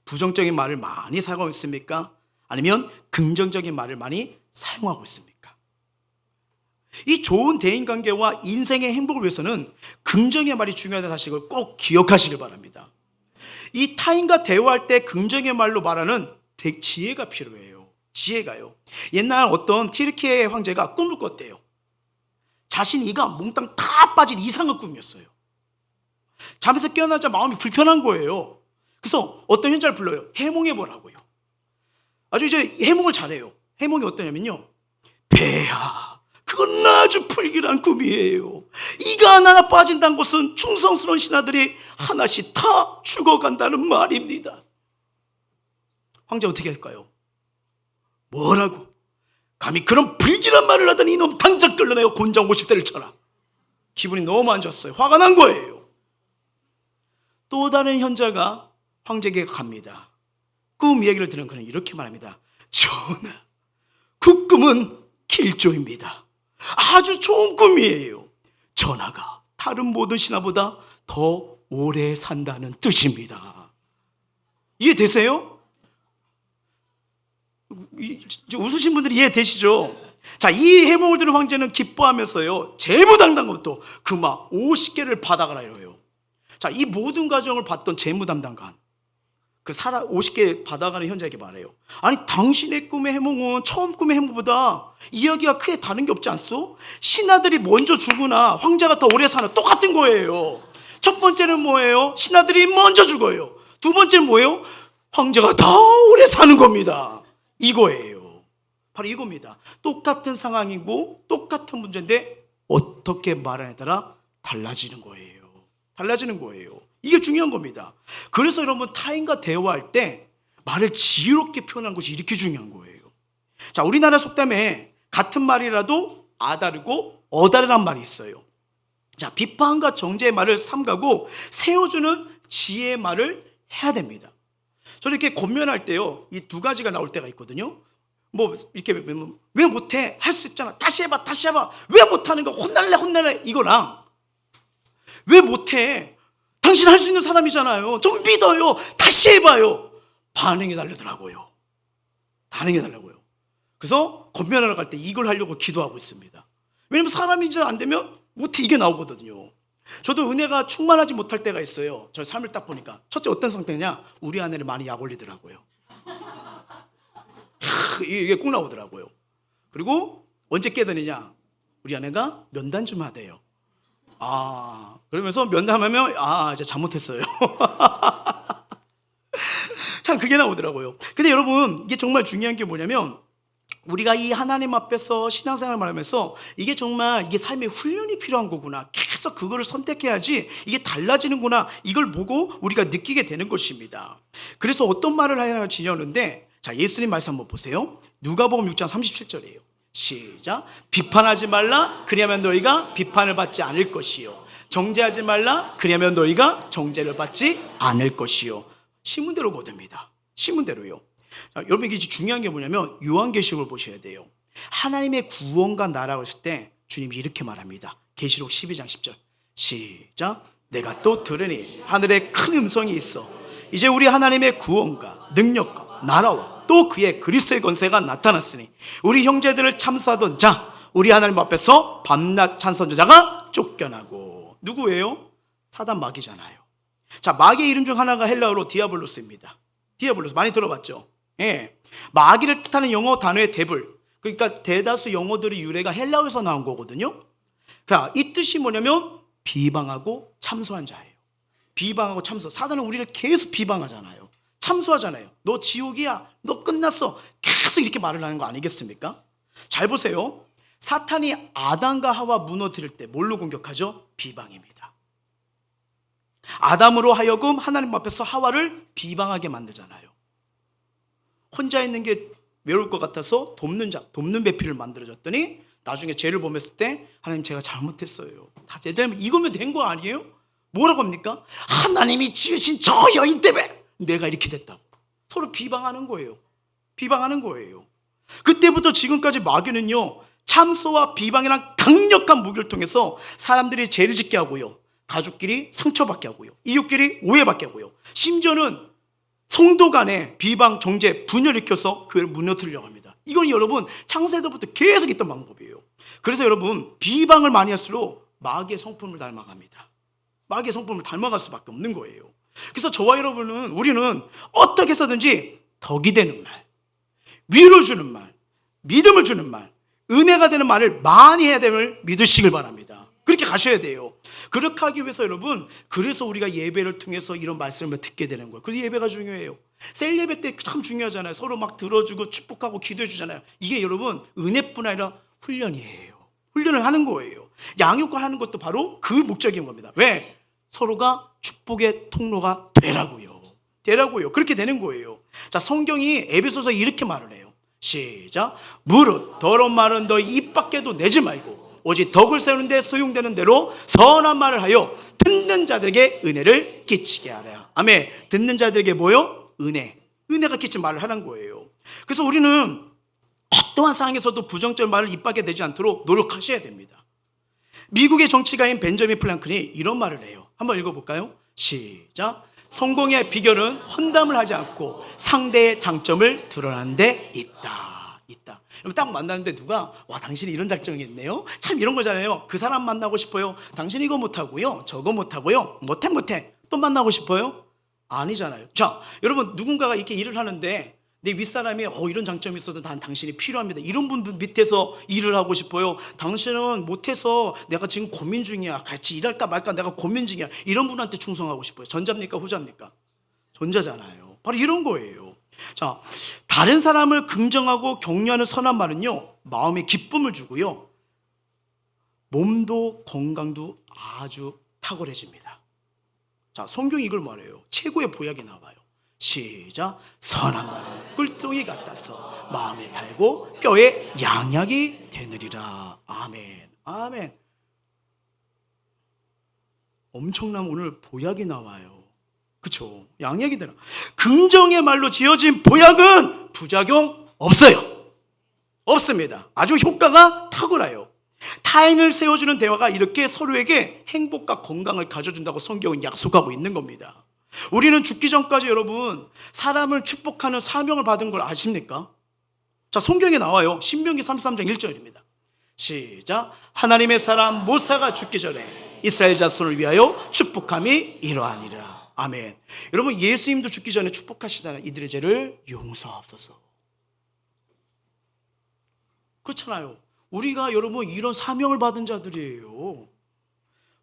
부정적인 말을 많이 사용하고 있습니까? 아니면 긍정적인 말을 많이 사용하고 있습니까? 이 좋은 대인관계와 인생의 행복을 위해서는 긍정의 말이 중요하다는 사실을 꼭 기억하시길 바랍니다. 이 타인과 대화할 때 긍정의 말로 말하는 지혜가 필요해요. 지혜가요. 옛날 어떤 튀르키예 황제가 꿈을 꿨대요. 자신 이가 몽땅 다 빠진 이상한 꿈이었어요. 잠에서 깨어나자 마음이 불편한 거예요. 그래서 어떤 현자를 불러요. 해몽해보라고요. 아주 이제 해몽을 잘해요. 해몽이 어떠냐면요, 폐하, 그건 아주 불길한 꿈이에요. 이가 하나 빠진다는 것은 충성스러운 신하들이 하나씩 다 죽어간다는 말입니다. 황제 어떻게 할까요? 뭐라고? 감히 그런 불길한 말을 하더니 이놈 당장 끌려내고 곤장 50대를 쳐라. 기분이 너무 안 좋았어요. 화가 난 거예요. 또 다른 현자가 황제에게 갑니다. 꿈 이야기를 들은 그는 이렇게 말합니다. 전하, 그 꿈은 길조입니다. 아주 좋은 꿈이에요. 전하가 다른 모든 신하보다 더 오래 산다는 뜻입니다. 이해되세요? 웃으신 분들이 이해되시죠? 자, 이 해몽을 들은 황제는 기뻐하면서요, 재무담당관부터 그 막 50개를 받아가라 이래요. 자, 이 모든 과정을 봤던 재무담당관, 그 50개 받아가는 현자에게 말해요. 아니, 당신의 꿈의 해몽은 처음 꿈의 해몽보다 이야기가 크게 다른 게 없지 않소? 신하들이 먼저 죽으나 황제가 더 오래 사나 똑같은 거예요. 첫 번째는 뭐예요? 신하들이 먼저 죽어요. 두 번째는 뭐예요? 황제가 더 오래 사는 겁니다. 이거예요. 바로 이겁니다. 똑같은 상황이고 똑같은 문제인데 어떻게 말하냐에 따라 달라지는 거예요. 달라지는 거예요. 이게 중요한 겁니다. 그래서 여러분, 타인과 대화할 때 말을 지혜롭게 표현하는 것이 이렇게 중요한 거예요. 자, 우리나라 속담에 같은 말이라도 아다르고 어다르란 말이 있어요. 자, 비판과 정죄의 말을 삼가고 세워주는 지혜의 말을 해야 됩니다. 저는 이렇게 권면할 때요, 이 두 가지가 나올 때가 있거든요. 뭐 이렇게 왜 못해? 할 수 있잖아. 다시 해봐, 다시 해봐. 왜 못하는 거? 혼날래 이거랑, 왜 못해? 당신 할 수 있는 사람이잖아요. 좀 믿어요. 다시 해봐요. 반응해 달라고요. 반응해 달라고요. 그래서 권면하러 갈 때 이걸 하려고 기도하고 있습니다. 왜냐면 사람이 이제 안 되면 못해, 이게 나오거든요. 저도 은혜가 충만하지 못할 때가 있어요. 저 삶을 딱 보니까 첫째 어떤 상태냐, 우리 아내를 많이 약 올리더라고요. 이게 꼭 나오더라고요. 그리고 언제 깨달으냐, 우리 아내가 면담 좀 하대요. 그러면서 면담하면 이제 잘못했어요. 참 그게 나오더라고요. 근데 여러분, 이게 정말 중요한 게 뭐냐면, 우리가 이 하나님 앞에서 신앙생활을 말하면서 이게 정말 이게 삶의 훈련이 필요한 거구나, 계속 그거를 선택해야지 이게 달라지는구나, 이걸 보고 우리가 느끼게 되는 것입니다. 그래서 어떤 말을 하냐고 지녔는데, 자, 예수님 말씀 한번 보세요. 누가복음 6장 37절이에요. 시작. 비판하지 말라, 그리하면 너희가 비판을 받지 않을 것이요, 정죄하지 말라, 그리하면 너희가 정죄를 받지 않을 것이요. 신문대로 거듭니다. 신문대로요. 자, 여러분, 이게 중요한 게 뭐냐면 요한계시록을 보셔야 돼요. 하나님의 구원과 나라고 했을 때 주님이 이렇게 말합니다. 계시록 12장 10절. 시작. 내가 또 들으니 하늘에 큰 음성이 있어, 이제 우리 하나님의 구원과 능력과 나라와 또 그의 그리스도의 권세가 나타났으니 우리 형제들을 참수하던 자, 우리 하나님 앞에서 밤낮 찬송하는 자가 쫓겨나고. 누구예요? 사단, 마귀잖아요. 자, 마귀의 이름 중 하나가 헬라어로 디아블로스입니다. 디아블로스 많이 들어봤죠? 예. 마귀를 뜻하는 영어 단어의 데블, 그러니까 대다수 영어들의 유래가 헬라어에서 나온 거거든요. 이 뜻이 뭐냐면 비방하고 참소한 자예요. 비방하고 참소. 사단은 우리를 계속 비방하잖아요. 참소하잖아요. 너 지옥이야. 너 끝났어. 계속 이렇게 말을 하는 거 아니겠습니까? 잘 보세요. 사탄이 아담과 하와 무너뜨릴 때 뭘로 공격하죠? 비방입니다. 아담으로 하여금 하나님 앞에서 하와를 비방하게 만들잖아요. 혼자 있는 게 외로울 것 같아서 돕는 배필을 만들어줬더니 나중에 죄를 범했을 때 하나님 제가 잘못했어요. 다 제 잘못. 이거면 된 거 아니에요? 뭐라고 합니까? 하나님이 지으신 저 여인 때문에 내가 이렇게 됐다고. 서로 비방하는 거예요. 비방하는 거예요. 그때부터 지금까지 마귀는요, 참소와 비방이란 강력한 무기를 통해서 사람들이 죄를 짓게 하고요, 가족끼리 상처받게 하고요, 이웃끼리 오해받게 하고요, 심지어는 성도 간에 비방, 정죄, 분열을 일으켜서 교회를 무너뜨리려고 합니다. 이건 여러분 창세기부터 계속 있던 방법이에요. 그래서 여러분 비방을 많이 할수록 마귀의 성품을 닮아갑니다. 마귀의 성품을 닮아갈 수밖에 없는 거예요. 그래서 저와 여러분은, 우리는 어떻게 해서든지 덕이 되는 말, 위로 주는 말, 믿음을 주는 말, 은혜가 되는 말을 많이 해야 됨을 믿으시길 바랍니다. 그렇게 가셔야 돼요. 그렇게 하기 위해서 여러분, 그래서 우리가 예배를 통해서 이런 말씀을 듣게 되는 거예요. 그래서 예배가 중요해요. 셀 예배 때 참 중요하잖아요. 서로 막 들어주고 축복하고 기도해 주잖아요. 이게 여러분 은혜뿐 아니라 훈련이에요. 훈련을 하는 거예요. 양육을 하는 것도 바로 그 목적인 겁니다. 왜? 서로가 축복의 통로가 되라고요. 되라고요. 그렇게 되는 거예요. 자, 성경이 에베소서 이렇게 말을 해요. 시작. 무릇 더러운 말은 너희 입 밖에도 내지 말고 오직 덕을 세우는 데 소용되는 대로 선한 말을 하여 듣는 자들에게 은혜를 끼치게 하라. 아멘. 듣는 자들에게 뭐요? 은혜가 끼친 말을 하는 거예요. 그래서 우리는 어떠한 상황에서도 부정적인 말을 입 밖에 내지 않도록 노력하셔야 됩니다. 미국의 정치가인 벤저민 프랭클이 이런 말을 해요. 한번 읽어볼까요? 시작. 성공의 비결은 헌담을 하지 않고 상대의 장점을 드러나는 데 있다. 딱 만났는데 누가 와 당신이 이런 장점이 있네요. 참 이런 거잖아요. 그 사람 만나고 싶어요. 당신 이거 못하고요, 저거 못하고요, 못해 또 만나고 싶어요? 아니잖아요. 자, 여러분 누군가가 이렇게 일을 하는데 내 윗사람이 이런 장점이 있어서 난 당신이 필요합니다. 이런 분들 밑에서 일을 하고 싶어요. 당신은 못해서 내가 지금 고민 중이야. 같이 일할까 말까 내가 고민 중이야. 이런 분한테 충성하고 싶어요. 전자입니까 후자입니까? 전자잖아요. 바로 이런 거예요. 자, 다른 사람을 긍정하고 격려하는 선한 말은요, 마음에 기쁨을 주고요, 몸도 건강도 아주 탁월해집니다. 자, 성경이 이걸 말해요. 최고의 보약이 나와요. 시작. 선한 말은 꿀송이 같아서 마음에 달고 뼈에 양약이 되느리라. 아멘. 아멘. 엄청난 오늘 보약이 나와요. 그쵸? 양약이 되라. 긍정의 말로 지어진 보약은 부작용 없어요. 없습니다. 아주 효과가 탁월해요. 타인을 세워주는 대화가 이렇게 서로에게 행복과 건강을 가져준다고 성경은 약속하고 있는 겁니다. 우리는 죽기 전까지 여러분 사람을 축복하는 사명을 받은 걸 아십니까? 자, 성경에 나와요. 신명기 33장 1절입니다. 시작. 하나님의 사람 모세가 죽기 전에 이스라엘 자손을 위하여 축복함이 이러하니라. 아멘. 여러분 예수님도 죽기 전에 축복하시잖아요. 이들의 죄를 용서하옵소서. 그렇잖아요. 우리가 여러분 이런 사명을 받은 자들이에요.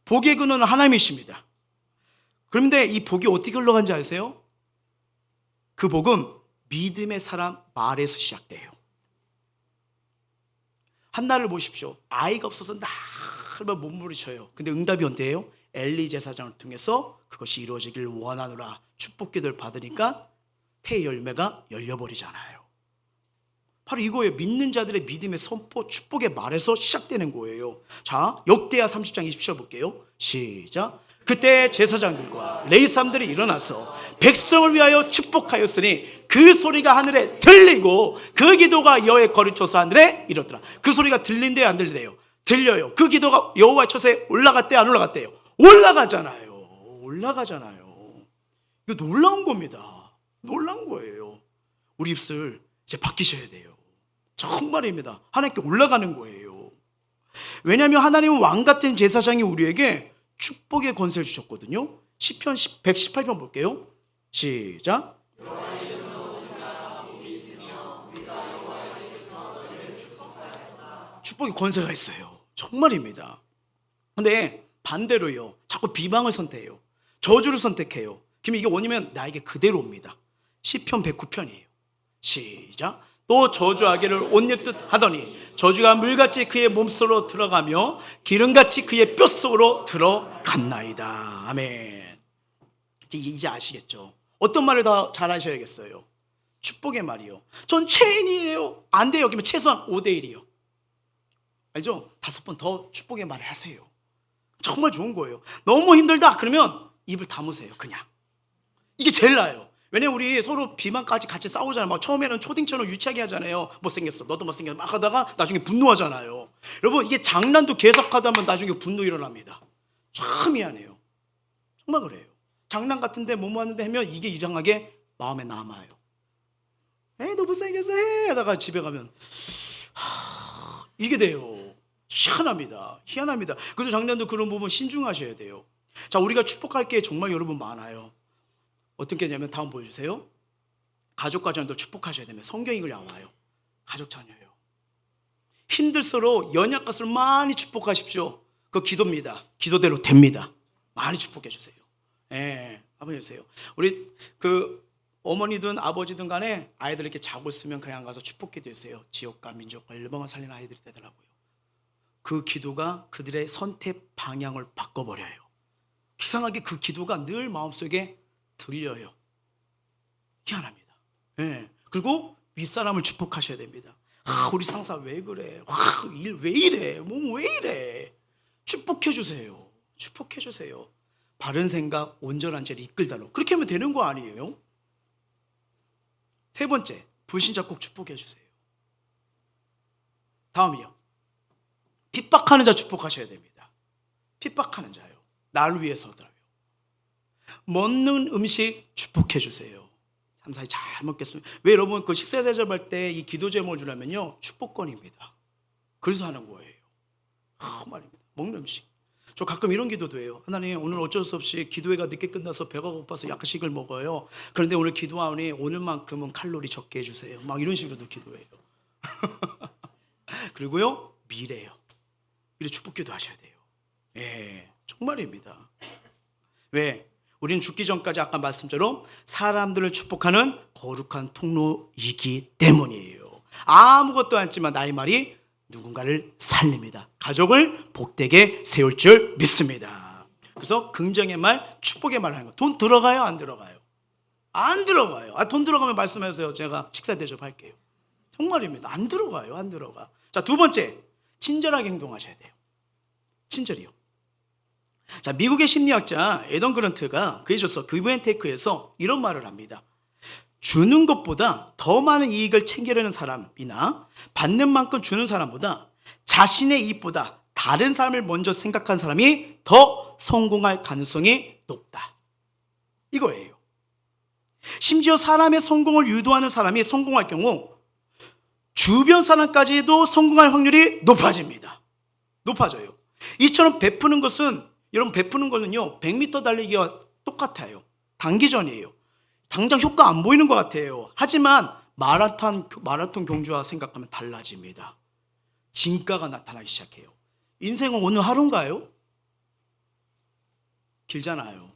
복의 근원은 하나님이십니다. 그런데 이 복이 어떻게 흘러간지 아세요? 그 복은 믿음의 사람 말에서 시작돼요. 한나를 보십시오. 아이가 없어서 날만 몸부림쳐요. 근데 응답이 언제예요? 엘리 제사장을 통해서 그것이 이루어지길 원하노라 축복 기도를 받으니까 태 열매가 열려버리잖아요. 바로 이거예요. 믿는 자들의 믿음의 선포, 축복의 말에서 시작되는 거예요. 자, 역대하 30장 20절 볼게요. 시작. 그때 제사장들과 레위 사람들이 일어나서 백성을 위하여 축복하였으니 그 소리가 하늘에 들리고 그 기도가 여호와의 거룩처소 하늘에 이르더라. 그 소리가 들린대요, 안 들리대요? 들려요. 그 기도가 여호와의 처소에 올라갔대요, 안 올라갔대요? 올라가잖아요. 이거 놀라운 겁니다. 놀라운 거예요. 우리 입술 이제 바뀌셔야 돼요. 정말입니다. 하나님께 올라가는 거예요. 왜냐하면 하나님은 왕같은 제사장이 우리에게 축복의 권세를 주셨거든요. 시편 118편 볼게요. 시작. 축복의 권세가 있어요. 정말입니다. 근데 반대로요, 자꾸 비방을 선택해요. 저주를 선택해요. 그러면 이게 원이면 나에게 그대로 옵니다. 시편 109편이에요. 시작. 또 저주하기를 옷 입듯 하더니 저주가 물같이 그의 몸속으로 들어가며 기름같이 그의 뼛속으로 들어갔나이다. 아멘. 이제 아시겠죠? 어떤 말을 더 잘 하셔야겠어요? 축복의 말이요. 전 죄인이에요. 안 돼요. 그러면 최소한 5대1이요. 알죠? 5번 더 축복의 말을 하세요. 정말 좋은 거예요. 너무 힘들다 그러면 입을 다무세요. 그냥. 이게 제일 나아요. 왜냐면 우리 서로 비만까지 같이 싸우잖아요. 막 처음에는 초딩처럼 유치하게 하잖아요. 못생겼어, 너도 못생겼어 막 하다가 나중에 분노하잖아요. 여러분, 이게 장난도 계속하다 보면 나중에 분노 일어납니다. 참 미안해요. 정말 그래요. 장난 같은데 뭐뭐 하는데 하면 이게 이상하게 마음에 남아요. 에이, 너 못생겼어 해 하다가 집에 가면 이게 돼요. 희한합니다. 그래서 장난도 그런 부분 신중하셔야 돼요. 자, 우리가 축복할 게 정말 여러분 많아요. 어떤 게 냐면 다음 보여주세요. 가족과 자녀도 축복하셔야 되면 성경이 이걸 나와요. 가족 자녀예요. 힘들수록 연약할수록 많이 축복하십시오. 그거 기도입니다. 기도대로 됩니다. 많이 축복해 주세요. 예, 한번 해주세요. 우리 어머니든 아버지든 간에 아이들 이렇게 자고 있으면 그냥 가서 축복기도 해주세요. 지역과 민족과 일본을 살리는 아이들이 되더라고요. 그 기도가 그들의 선택 방향을 바꿔버려요. 이상하게 그 기도가 늘 마음속에 들려요. 희한합니다. 예. 그리고 윗사람을 축복하셔야 됩니다. 우리 상사 왜 그래? 일 왜 이래? 왜 이래? 축복해 주세요. 바른 생각, 온전한 죄를 이끌다로. 그렇게 하면 되는 거 아니에요? 세 번째, 불신자 꼭 축복해 주세요. 다음이요. 핍박하는 자 축복하셔야 됩니다. 핍박하는 자요. 나를 위해서더라고요. 먹는 음식 축복해 주세요. 감사히 잘 먹겠습니다. 왜 여러분 그 식사 대접할 때 이 기도 제목을 주려면요, 축복권입니다. 그래서 하는 거예요. 말입니다. 먹는 음식. 저 가끔 이런 기도도 해요. 하나님, 오늘 어쩔 수 없이 기도회가 늦게 끝나서 배가 고파서 약식을 먹어요. 그런데 오늘 기도하니 오늘만큼은 칼로리 적게 해주세요. 막 이런 식으로도 기도해요. 그리고요, 미래요. 미래 축복기도 하셔야 돼요. 예, 정말입니다. 왜? 우리는 죽기 전까지 아까 말씀처럼 사람들을 축복하는 거룩한 통로이기 때문이에요. 아무것도 않지만 나의 말이 누군가를 살립니다. 가족을 복되게 세울 줄 믿습니다. 그래서 긍정의 말, 축복의 말 하는 거. 돈 들어가요? 안 들어가요? 안 들어가요. 돈 들어가면 말씀하세요. 제가 식사 대접할게요. 정말입니다. 안 들어가. 자, 두 번째, 친절하게 행동하셔야 돼요. 친절이요. 자, 미국의 심리학자 애덤 그런트가 그에서 기브앤테이크에서 이런 말을 합니다. 주는 것보다 더 많은 이익을 챙기려는 사람이나 받는 만큼 주는 사람보다 자신의 이익보다 다른 사람을 먼저 생각하는 사람이 더 성공할 가능성이 높다. 이거예요. 심지어 사람의 성공을 유도하는 사람이 성공할 경우 주변 사람까지도 성공할 확률이 높아집니다. 높아져요. 이처럼 베푸는 것은, 여러분, 베푸는 거는요 100m 달리기와 똑같아요. 단기전이에요. 당장 효과 안 보이는 것 같아요. 하지만 마라톤 경주와 생각하면 달라집니다. 진가가 나타나기 시작해요. 인생은 오늘 하루인가요? 길잖아요.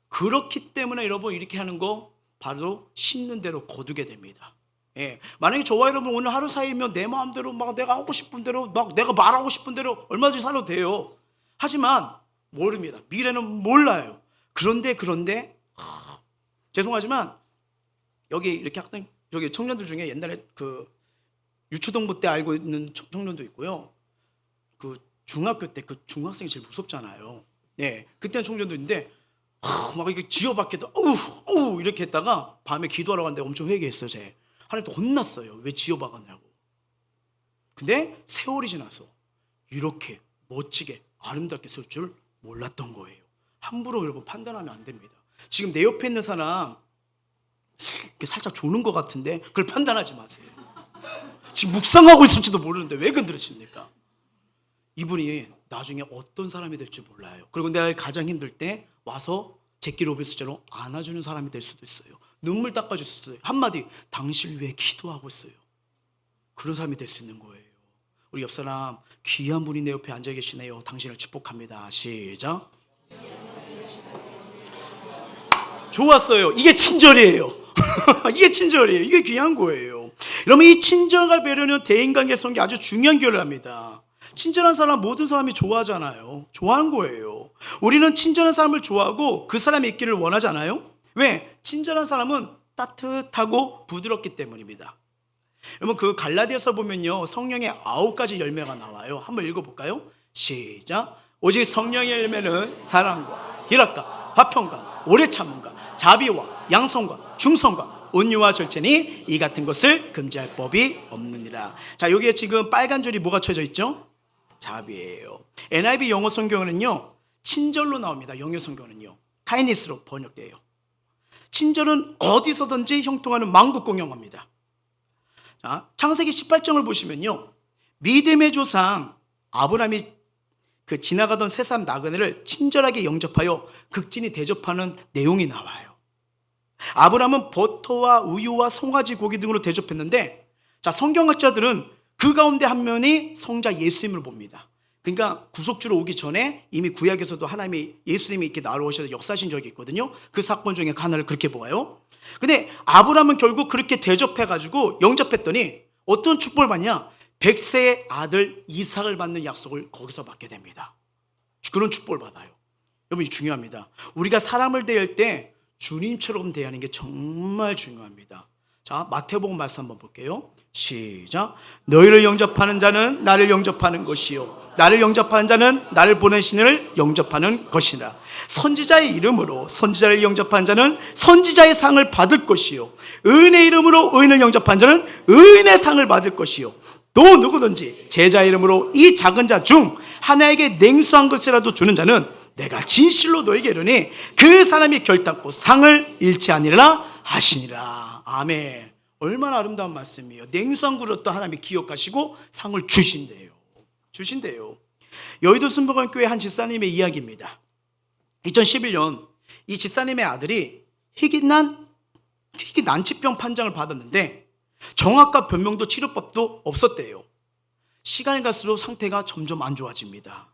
그렇기 때문에 여러분, 이렇게 하는 거 바로 심는 대로 거두게 됩니다. 예. 만약에 저와 여러분 오늘 하루 사이면 내 마음대로 막 내가 하고 싶은 대로 막 내가 말하고 싶은 대로 얼마든지 살아도 돼요. 하지만 모릅니다. 미래는 몰라요. 그런데 죄송하지만 여기 이렇게 학생, 저기 청년들 중에 옛날에 그 유초동부 때 알고 있는 청년도 있고요. 그 중학교 때 그 중학생이 제일 무섭잖아요. 네, 그때는 청년도 있는데 막 이렇게 지어받기도 어우 이렇게 했다가 밤에 기도하러 갔는데 엄청 회개했어요. 하나님 또 혼났어요. 왜 지어박았냐고. 근데 세월이 지나서 이렇게 멋지게 아름답게 세울 줄 몰랐던 거예요. 함부로 여러분 판단하면 안 됩니다. 지금 내 옆에 있는 사람 살짝 조는 것 같은데 그걸 판단하지 마세요. 지금 묵상하고 있을지도 모르는데 왜 건드리십니까? 이분이 나중에 어떤 사람이 될지 몰라요. 그리고 내가 가장 힘들 때 와서 제끼 로빈스처럼 안아주는 사람이 될 수도 있어요. 눈물 닦아줄 수도 있어요. 한마디, 당신 위해 기도하고 있어요. 그런 사람이 될 수 있는 거예요. 우리 옆 사람, 귀한 분이 내 옆에 앉아 계시네요. 당신을 축복합니다. 시작. 좋았어요. 이게 친절이에요. 이게 친절이에요. 이게 귀한 거예요. 여러분, 이 친절과 배려는 대인관계 성격에 아주 중요한 기여를 합니다. 친절한 사람 모든 사람이 좋아하잖아요. 좋아하는 거예요. 우리는 친절한 사람을 좋아하고 그 사람이 있기를 원하잖아요. 왜? 친절한 사람은 따뜻하고 부드럽기 때문입니다. 여러분, 그 갈라디아서 보면요, 성령의 9가지 열매가 나와요. 한번 읽어볼까요? 시작. 오직 성령의 열매는 사랑과 희락과 화평과 오래 참음과 자비와 양성과 중성과 온유와 절제니 이 같은 것을 금지할 법이 없느니라. 자, 여기에 지금 빨간 줄이 뭐가 쳐져 있죠? 자비예요. NIV 영어 성경은요, 친절로 나옵니다. 영어 성경은요, 카이니스로 번역돼요. 친절은 어디서든지 형통하는 만국공용어입니다. 자, 창세기 18장을 보시면요, 믿음의 조상 아브라함이 그 지나가던 새삼 나그네를 친절하게 영접하여 극진히 대접하는 내용이 나와요. 아브라함은 버터와 우유와 송아지 고기 등으로 대접했는데, 자, 성경학자들은 그 가운데 한 면이 성자 예수님을 봅니다. 그러니까 구속주로 오기 전에 이미 구약에서도 하나님이 예수님이 이렇게 나오셔서 역사하신 적이 있거든요. 그 사건 중에 하나를 그렇게 보아요. 근데 아브라함은 결국 그렇게 대접해가지고 영접했더니 어떤 축복을 받냐? 100세의 아들 이삭을 받는 약속을 거기서 받게 됩니다. 그런 축복을 받아요. 여러분, 이 중요합니다. 우리가 사람을 대할 때 주님처럼 대하는 게 정말 중요합니다. 자, 마태복음 말씀 한번 볼게요. 시작. 너희를 영접하는 자는 나를 영접하는 것이요, 나를 영접하는 자는 나를 보내신 이를 영접하는 것이라. 선지자의 이름으로 선지자를 영접한 자는 선지자의 상을 받을 것이요, 의인의 이름으로 의인을 영접한 자는 의인의 상을 받을 것이요, 또 누구든지 제자의 이름으로 이 작은 자 중 하나에게 냉수한 것이라도 주는 자는 내가 진실로 너에게 이르니 그 사람이 결단코 상을 잃지 아니라 하시니라. 아멘. 얼마나 아름다운 말씀이에요. 냉수한 그릇도 하나님이 기억하시고 상을 주신대요. 여의도 순복음교회 한 집사님의 이야기입니다. 2011년 이 집사님의 아들이 희귀 난치병 판정을 받았는데 정확한 변명도 치료법도 없었대요. 시간이 갈수록 상태가 점점 안 좋아집니다.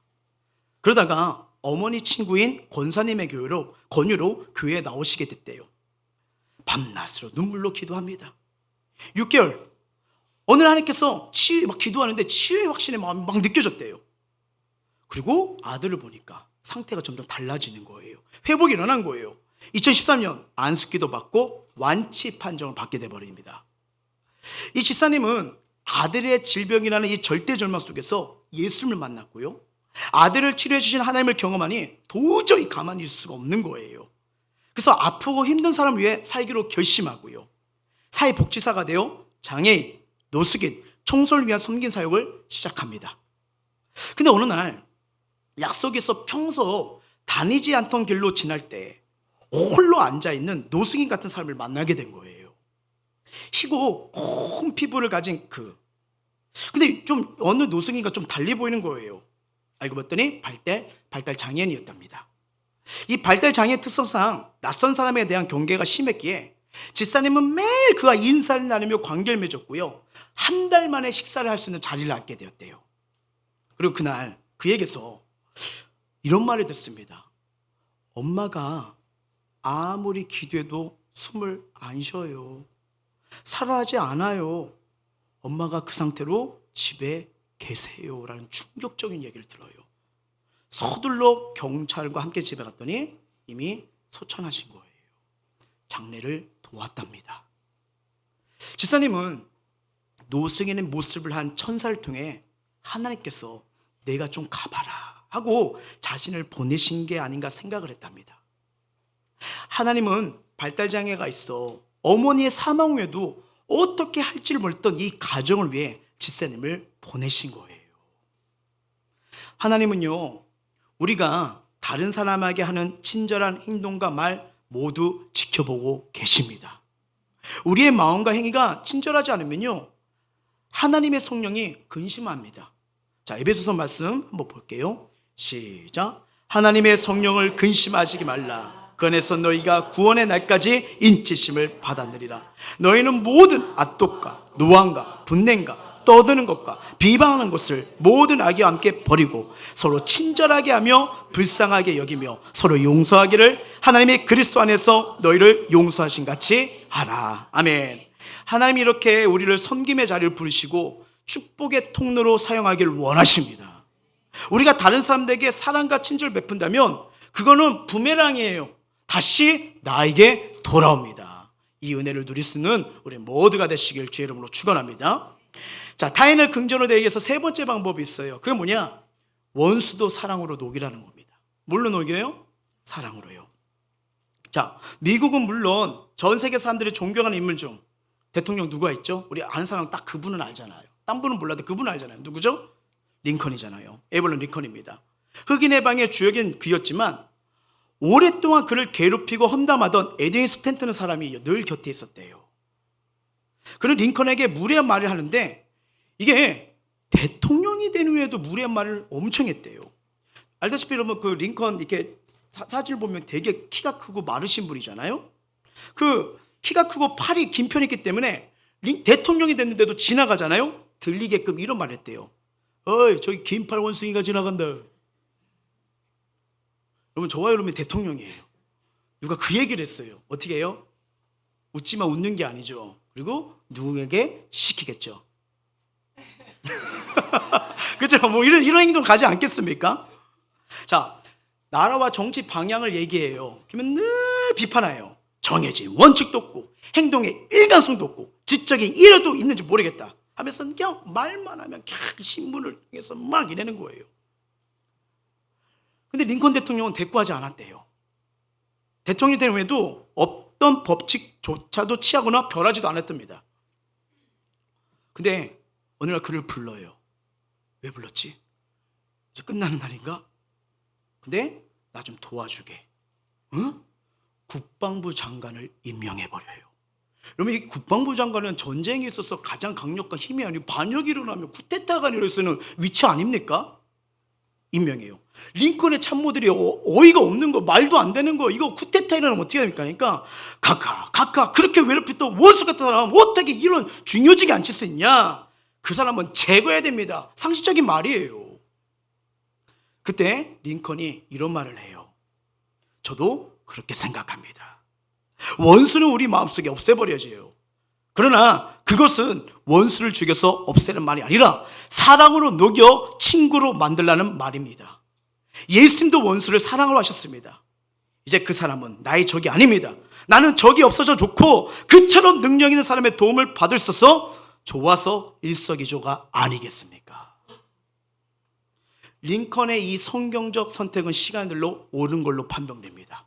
그러다가 어머니 친구인 권사님의 권유로 교회에 나오시게 됐대요. 밤낮으로 눈물로 기도합니다. 6개월, 어느 날 하나님께서 막 기도하는데 치유의 확신의 마음이 막 느껴졌대요. 그리고 아들을 보니까 상태가 점점 달라지는 거예요. 회복이 일어난 거예요. 2013년 안수기도 받고 완치 판정을 받게 돼버립니다. 이 집사님은 아들의 질병이라는 이 절대절망 속에서 예수님을 만났고요, 아들을 치료해 주신 하나님을 경험하니 도저히 가만히 있을 수가 없는 거예요. 그래서 아프고 힘든 사람을 위해 살기로 결심하고요, 사회복지사가 되어 장애인, 노숙인, 청소를 위한 섬긴 사역을 시작합니다. 근데 어느 날 약속에서 평소 다니지 않던 길로 지날 때 홀로 앉아있는 노숙인 같은 사람을 만나게 된 거예요. 희고 콩 피부를 가진 근데 좀 어느 노숙인과 좀 달리 보이는 거예요. 알고 봤더니 발달 장애인이었답니다. 이 발달 장애 특성상 낯선 사람에 대한 경계가 심했기에 집사님은 매일 그와 인사를 나누며 관계를 맺었고요, 한 달 만에 식사를 할 수 있는 자리를 얻게 되었대요. 그리고 그날 그에게서 이런 말을 듣습니다. 엄마가 아무리 기도해도 숨을 안 쉬어요. 살아나지 않아요. 엄마가 그 상태로 집에 계세요. 라는 충격적인 얘기를 들어요. 서둘러 경찰과 함께 집에 갔더니 이미 소천하신 거예요. 장례를 도왔답니다. 집사님은 노숙인의 모습을 한 천사를 통해 하나님께서 내가 좀 가봐라 하고 자신을 보내신 게 아닌가 생각을 했답니다. 하나님은 발달장애가 있어 어머니의 사망 후에도 어떻게 할지를 몰랐던 이 가정을 위해 집사님을 보내신 거예요. 하나님은요, 우리가 다른 사람에게 하는 친절한 행동과 말 모두 지켜보고 계십니다. 우리의 마음과 행위가 친절하지 않으면요, 하나님의 성령이 근심합니다. 자, 에베소서 말씀 한번 볼게요. 시작. 하나님의 성령을 근심하시기 말라. 그 안에서 너희가 구원의 날까지 인치심을 받았느리라. 너희는 모든 악독과 노함과 분냄과 떠드는 것과 비방하는 것을 모든 악의와 함께 버리고 서로 친절하게 하며 불쌍하게 여기며 서로 용서하기를 하나님이 그리스도 안에서 너희를 용서하신 같이 하라. 아멘. 하나님이 이렇게 우리를 섬김의 자리를 부르시고 축복의 통로로 사용하기를 원하십니다. 우리가 다른 사람들에게 사랑과 친절을 베푼다면 그거는 부메랑이에요. 다시 나에게 돌아옵니다. 이 은혜를 누릴 수 있는 우리 모두가 되시길 주의 이름으로 축원합니다. 자, 타인을 긍정으로 대하기 위해서 세 번째 방법이 있어요. 그게 뭐냐? 원수도 사랑으로 녹이라는 겁니다. 뭘로 녹여요? 사랑으로요. 자, 미국은 물론 전 세계 사람들이 존경하는 인물 중 대통령 누가 있죠? 우리 아는 사람 딱 그분은 알잖아요. 딴 분은 몰라도 그분은 알잖아요. 누구죠? 링컨이잖아요. 에이브러함 링컨입니다. 흑인 해방의 주역인 그였지만 오랫동안 그를 괴롭히고 험담하던 에드윈 스탠턴 사람이 늘 곁에 있었대요. 그는 링컨에게 무례한 말을 하는데 이게 대통령이 된 후에도 무례한 말을 엄청 했대요. 알다시피 여러분 그 링컨 이렇게 사진을 보면 되게 키가 크고 마르신 분이잖아요. 그 키가 크고 팔이 긴 편이기 때문에 대통령이 됐는데도 지나가잖아요. 들리게끔 이런 말을 했대요. 어이, 저기 긴팔 원숭이가 지나간다. 여러분, 저와 여러분이 대통령이에요. 누가 그 얘기를 했어요. 어떻게 해요? 웃지만 웃는 게 아니죠. 그리고 누구에게 시키겠죠. 그렇죠? 뭐 이런 행동 가지 않겠습니까? 자, 나라와 정치 방향을 얘기해요. 그러면 늘 비판해요. 정해진 원칙도 없고 행동에 일관성도 없고 지적인 이래도 있는지 모르겠다 하면서 그냥 말만 하면 그냥 신문을 통해서 막 이래는 거예요. 근데 링컨 대통령은 대꾸하지 않았대요. 대통령이 된 후에도 어떤 법칙조차도 취하거나 별하지도 않았답니다. 근데 어느 날 그를 불러요. 왜 불렀지? 이제 끝나는 날인가? 근데 나 좀 도와주게. 응? 국방부 장관을 임명해버려요. 그러면 이 국방부 장관은 전쟁에 있어서 가장 강력한 힘이 아니고 반역이 일어나면 쿠데타가 일어나는 위치 아닙니까? 임명해요. 링컨의 참모들이 어이가 없는 거, 말도 안 되는 거, 이거 쿠데타 일어나면 어떻게 됩니까? 그러니까 각하 그렇게 외롭혔던 원수 같은 사람 어떻게 이런 중요직에 앉힐 수 있냐? 그 사람은 제거해야 됩니다. 상식적인 말이에요. 그때 링컨이 이런 말을 해요. 저도 그렇게 생각합니다. 원수는 우리 마음속에 없애버려져요. 그러나 그것은 원수를 죽여서 없애는 말이 아니라 사랑으로 녹여 친구로 만들라는 말입니다. 예수님도 원수를 사랑으로 하셨습니다. 이제 그 사람은 나의 적이 아닙니다. 나는 적이 없어져 좋고 그처럼 능력 있는 사람의 도움을 받을 수 있어서 좋아서 일석이조가 아니겠습니까? 링컨의 이 성경적 선택은 시간들로 옳은 걸로 판명됩니다.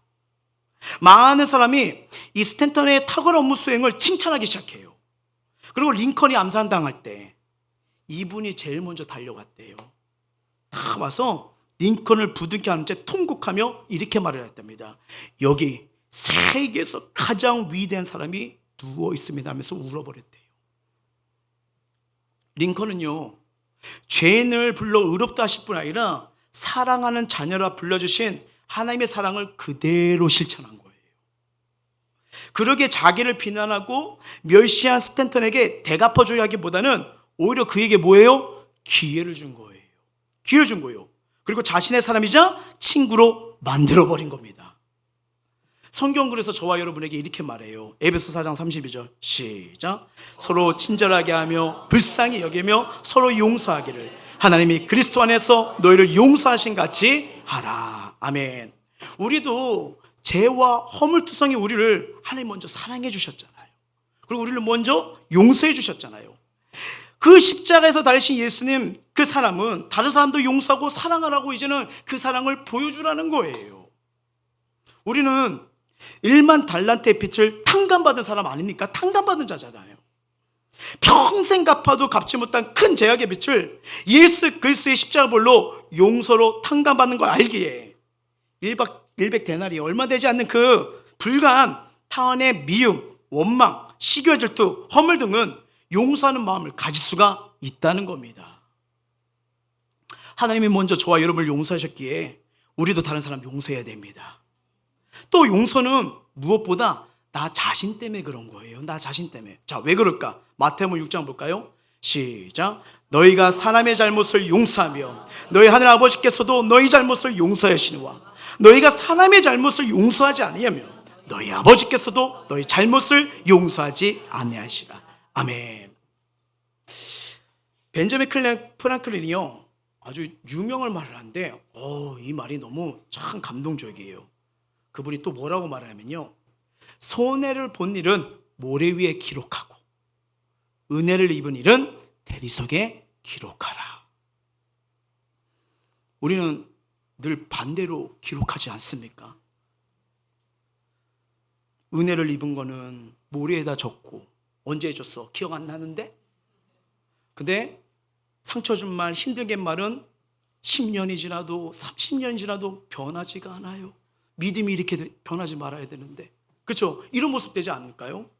많은 사람이 이 스탠턴의 탁월한 업무 수행을 칭찬하기 시작해요. 그리고 링컨이 암살당할 때 이분이 제일 먼저 달려갔대요. 다 와서 링컨을 부둥켜 안은 채 통곡하며 이렇게 말을 했답니다. 여기 세계에서 가장 위대한 사람이 누워 있습니다 하면서 울어버렸대요. 링컨은요, 죄인을 불러 의롭다 하실 뿐 아니라 사랑하는 자녀라 불러주신 하나님의 사랑을 그대로 실천한 거예요. 그러기에 자기를 비난하고 멸시한 스탠턴에게 대갚아줘야 하기보다는 오히려 그에게 뭐예요? 기회를 준 거예요. 기회를 준 거예요. 그리고 자신의 사람이자 친구로 만들어버린 겁니다. 성경 그래서 저와 여러분에게 이렇게 말해요. 에베소 4장 32절 시작. 서로 친절하게 하며 불쌍히 여기며 서로 용서하기를 하나님이 그리스도 안에서 너희를 용서하신 같이 하라. 아멘. 우리도 죄와 허물투성이 우리를 하나님 먼저 사랑해 주셨잖아요. 그리고 우리를 먼저 용서해 주셨잖아요. 그 십자가에서 달리신 예수님, 그 사람은 다른 사람도 용서하고 사랑하라고 이제는 그 사랑을 보여주라는 거예요. 우리는 1만 달란트의 빚을 탕감받은 사람 아닙니까? 탕감받은 자잖아요. 평생 갚아도 갚지 못한 큰 죄악의 빚을 예수 그리스도의 십자가벌로 용서로 탕감받는 걸 알기에 100데나리 얼마 되지 않는 그 불가한 타원의 미움, 원망, 시기와 질투, 허물 등은 용서하는 마음을 가질 수가 있다는 겁니다. 하나님이 먼저 저와 여러분을 용서하셨기에 우리도 다른 사람 용서해야 됩니다. 또 용서는 무엇보다 나 자신 때문에 그런 거예요. 나 자신 때문에. 자, 왜 그럴까? 마태복음 6장 볼까요? 시작. 너희가 사람의 잘못을 용서하며 너희 하늘 아버지께서도 너희 잘못을 용서하시니와 너희가 사람의 잘못을 용서하지 아니하면 너희 아버지께서도 너희 잘못을 용서하지 아니하시라. 아멘. 벤자민 프랑클린이요 아주 유명한 말을 하는데 이 말이 너무 참 감동적이에요. 그분이 또 뭐라고 말하냐면요, 손해를 본 일은 모래 위에 기록하고 은혜를 입은 일은 대리석에 기록하라. 우리는 늘 반대로 기록하지 않습니까? 은혜를 입은 거는 모래에다 적고 언제 해줬어? 기억 안 나는데? 근데 상처 준 말, 힘들게 말은 10년이 지나도 30년이 지나도 변하지가 않아요. 믿음이 이렇게 변하지 말아야 되는데, 그렇죠? 이런 모습 되지 않을까요?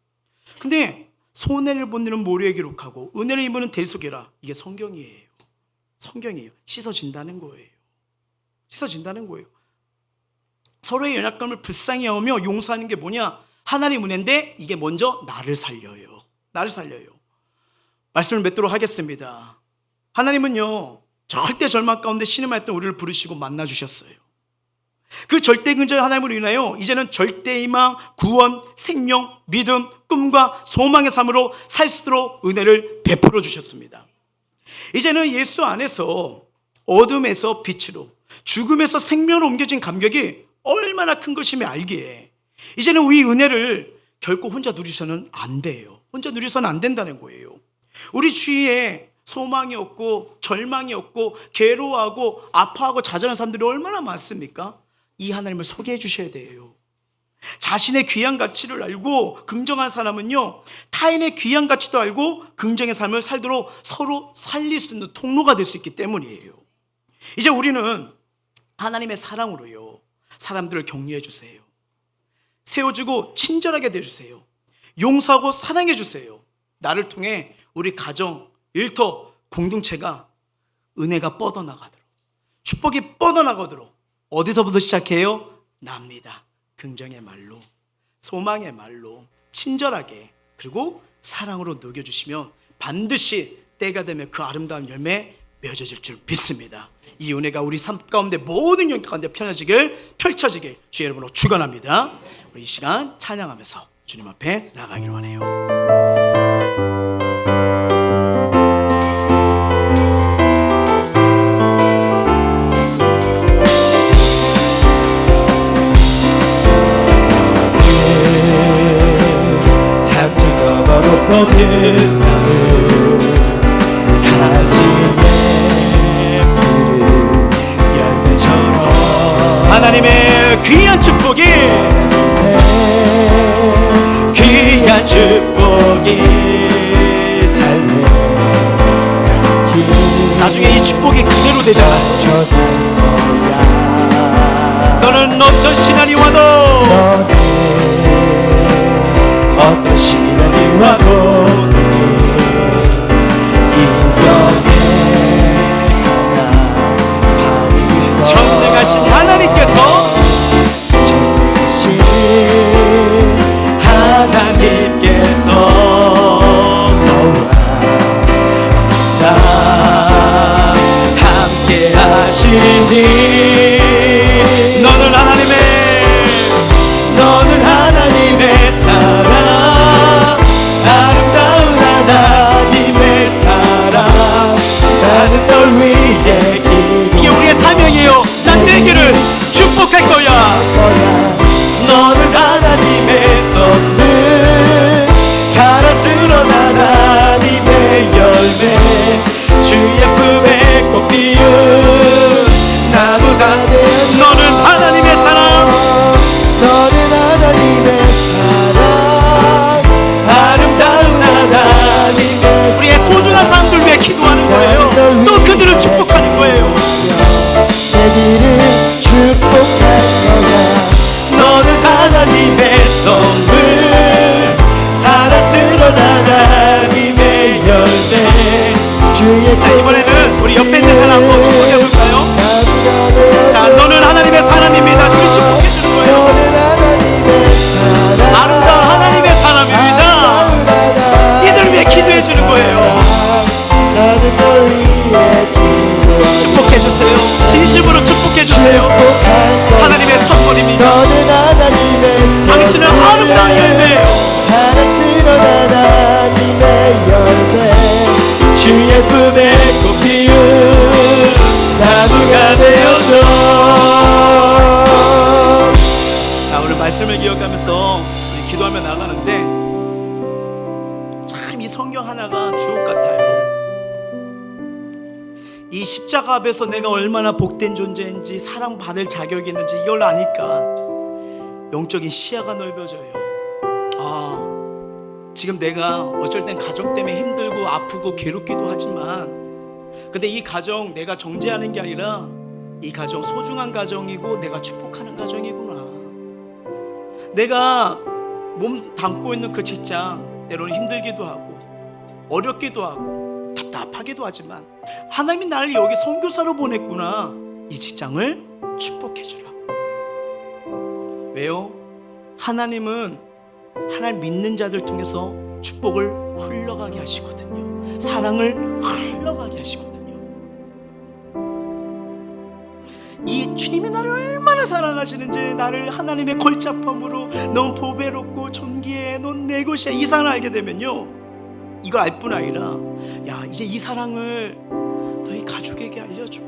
근데 손해를 본 일은 모래에 기록하고 은혜를 입으는 대속이라. 이게 성경이에요. 성경이에요. 씻어진다는 거예요. 씻어진다는 거예요. 서로의 연약감을 불쌍히 여기며 용서하는 게 뭐냐? 하나님 은혜인데 이게 먼저 나를 살려요. 나를 살려요. 말씀을 맺도록 하겠습니다. 하나님은요 절대 절망 가운데 신음하였던 우리를 부르시고 만나주셨어요. 그 절대 근저의 하나님으로 인하여 이제는 절대 희망, 구원, 생명, 믿음, 꿈과 소망의 삶으로 살 수 있도록 은혜를 베풀어 주셨습니다. 이제는 예수 안에서 어둠에서 빛으로, 죽음에서 생명으로 옮겨진 감격이 얼마나 큰 것이며 알기에 이제는 우리 은혜를 결코 혼자 누리서는 안 돼요. 혼자 누리서는 안 된다는 거예요. 우리 주위에 소망이 없고 절망이 없고 괴로워하고 아파하고 좌절하는 사람들이 얼마나 많습니까? 이 하나님을 소개해 주셔야 돼요. 자신의 귀한 가치를 알고 긍정한 사람은요 타인의 귀한 가치도 알고 긍정의 삶을 살도록 서로 살릴 수 있는 통로가 될 수 있기 때문이에요. 이제 우리는 하나님의 사랑으로요 사람들을 격려해 주세요. 세워주고 친절하게 대주세요. 용서하고 사랑해 주세요. 나를 통해 우리 가정, 일터, 공동체가 은혜가 뻗어나가도록, 축복이 뻗어나가도록 어디서부터 시작해요? 납니다. 긍정의 말로, 소망의 말로, 친절하게, 그리고 사랑으로 녹여주시면 반드시 때가 되면 그 아름다운 열매 맺어질 줄 믿습니다. 이 은혜가 우리 삶 가운데 모든 영역 가운데 펼쳐지길 주의 이름으로 축원합니다. 우리 이 시간 찬양하면서 주님 앞에 나가기를 원해요. 모든 마음 가지의 푸른 열매처럼 하나님의 귀한 축복이 귀한 축복이 삶의 나중에 이 축복이 그대로 되잖아. 너는 어떤 시련이 와도 어떤 시련이 와도 전능하신 하나님께서 너와 함께 하시니 너는 하나님의 사랑, 아름다운 하나님의 사랑, 나는 널 위해 이게 우리의 사명이에요. 난 내게를 축복할 거야. 너는 하나님의 선물, 사랑스러운 하나님의 열매, 주의 품에 꼭 피운 나무가 된 너는 하나님의 사랑, 너는 하나님의 사랑, 아름다운 하나님의 우리의 소중한 사람들 위해 기도하는 거예요. 또 그들을 축복하는 거예요. 내 길을 축복할 거야. 너는 하나님의 선물, 사랑스러운 하나님의 열매, 주의 자, 이번에는 우리 옆에 있는 사람 한번 축복해볼까요? 자, 너는 하나님의 사람입니다. 우리 축복해주는 거예요. 너는 하나님의 사랑, 어둠에 꽃피운 나무가 되어줘. 자, 오늘 말씀을 기억하면서 우리 기도하며 나가는데 참 이 성경 하나가 주옥 같아요. 이 십자가 앞에서 내가 얼마나 복된 존재인지 사랑받을 자격이 있는지 이걸 아니까 영적인 시야가 넓어져요. 지금 내가 어쩔 땐 가정 때문에 힘들고 아프고 괴롭기도 하지만 근데 이 가정 내가 정죄하는 게 아니라 이 가정 소중한 가정이고 내가 축복하는 가정이구나. 내가 몸 담고 있는 그 직장 때로는 힘들기도 하고 어렵기도 하고 답답하기도 하지만 하나님이 나를 여기 선교사로 보냈구나. 이 직장을 축복해 주라고. 왜요? 하나님은 하나님 믿는 자들 통해서 축복을 흘러가게 하시거든요. 사랑을 흘러가게 하시거든요. 이 주님이 나를 얼마나 사랑하시는지 나를 하나님의 걸작품으로 너무 보배롭고 존귀해 놓은 내 것이야 이 사랑을 알게 되면요 이걸 알 뿐 아니라 야 이제 이 사랑을 너희 가족에게 알려줘,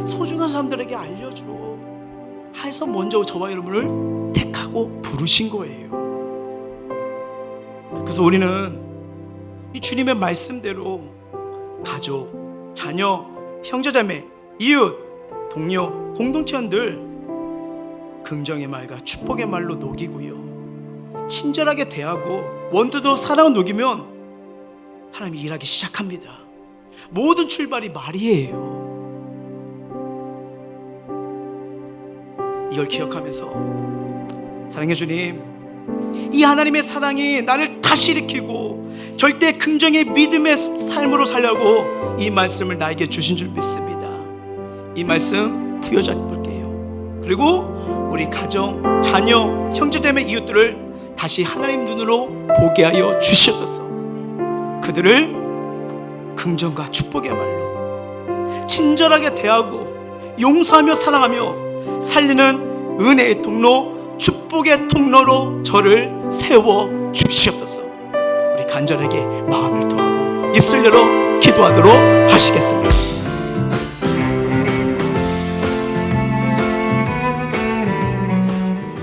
소중한 사람들에게 알려줘 해서 먼저 저와 여러분을 택하고 부르신 거예요. 그래서 우리는 이 주님의 말씀대로 가족, 자녀, 형제자매, 이웃, 동료, 공동체원들 긍정의 말과 축복의 말로 녹이고요 친절하게 대하고 원투도 사랑을 녹이면 하나님이 일하기 시작합니다. 모든 출발이 말이에요. 이걸 기억하면서 사랑해 주님, 이 하나님의 사랑이 나를 다시 일으키고 절대 긍정의 믿음의 삶으로 살려고 이 말씀을 나에게 주신 줄 믿습니다. 이 말씀 부여잡을게요. 그리고 우리 가정, 자녀, 형제자매, 이웃들을 다시 하나님 눈으로 보게 하여 주시옵소서. 그들을 긍정과 축복의 말로 친절하게 대하고 용서하며 사랑하며 살리는 은혜의 통로, 축복의 통로로 저를 세워 주시옵소서. 우리 간절하게 마음을 통하고 입술 열어 기도하도록 하시겠습니다.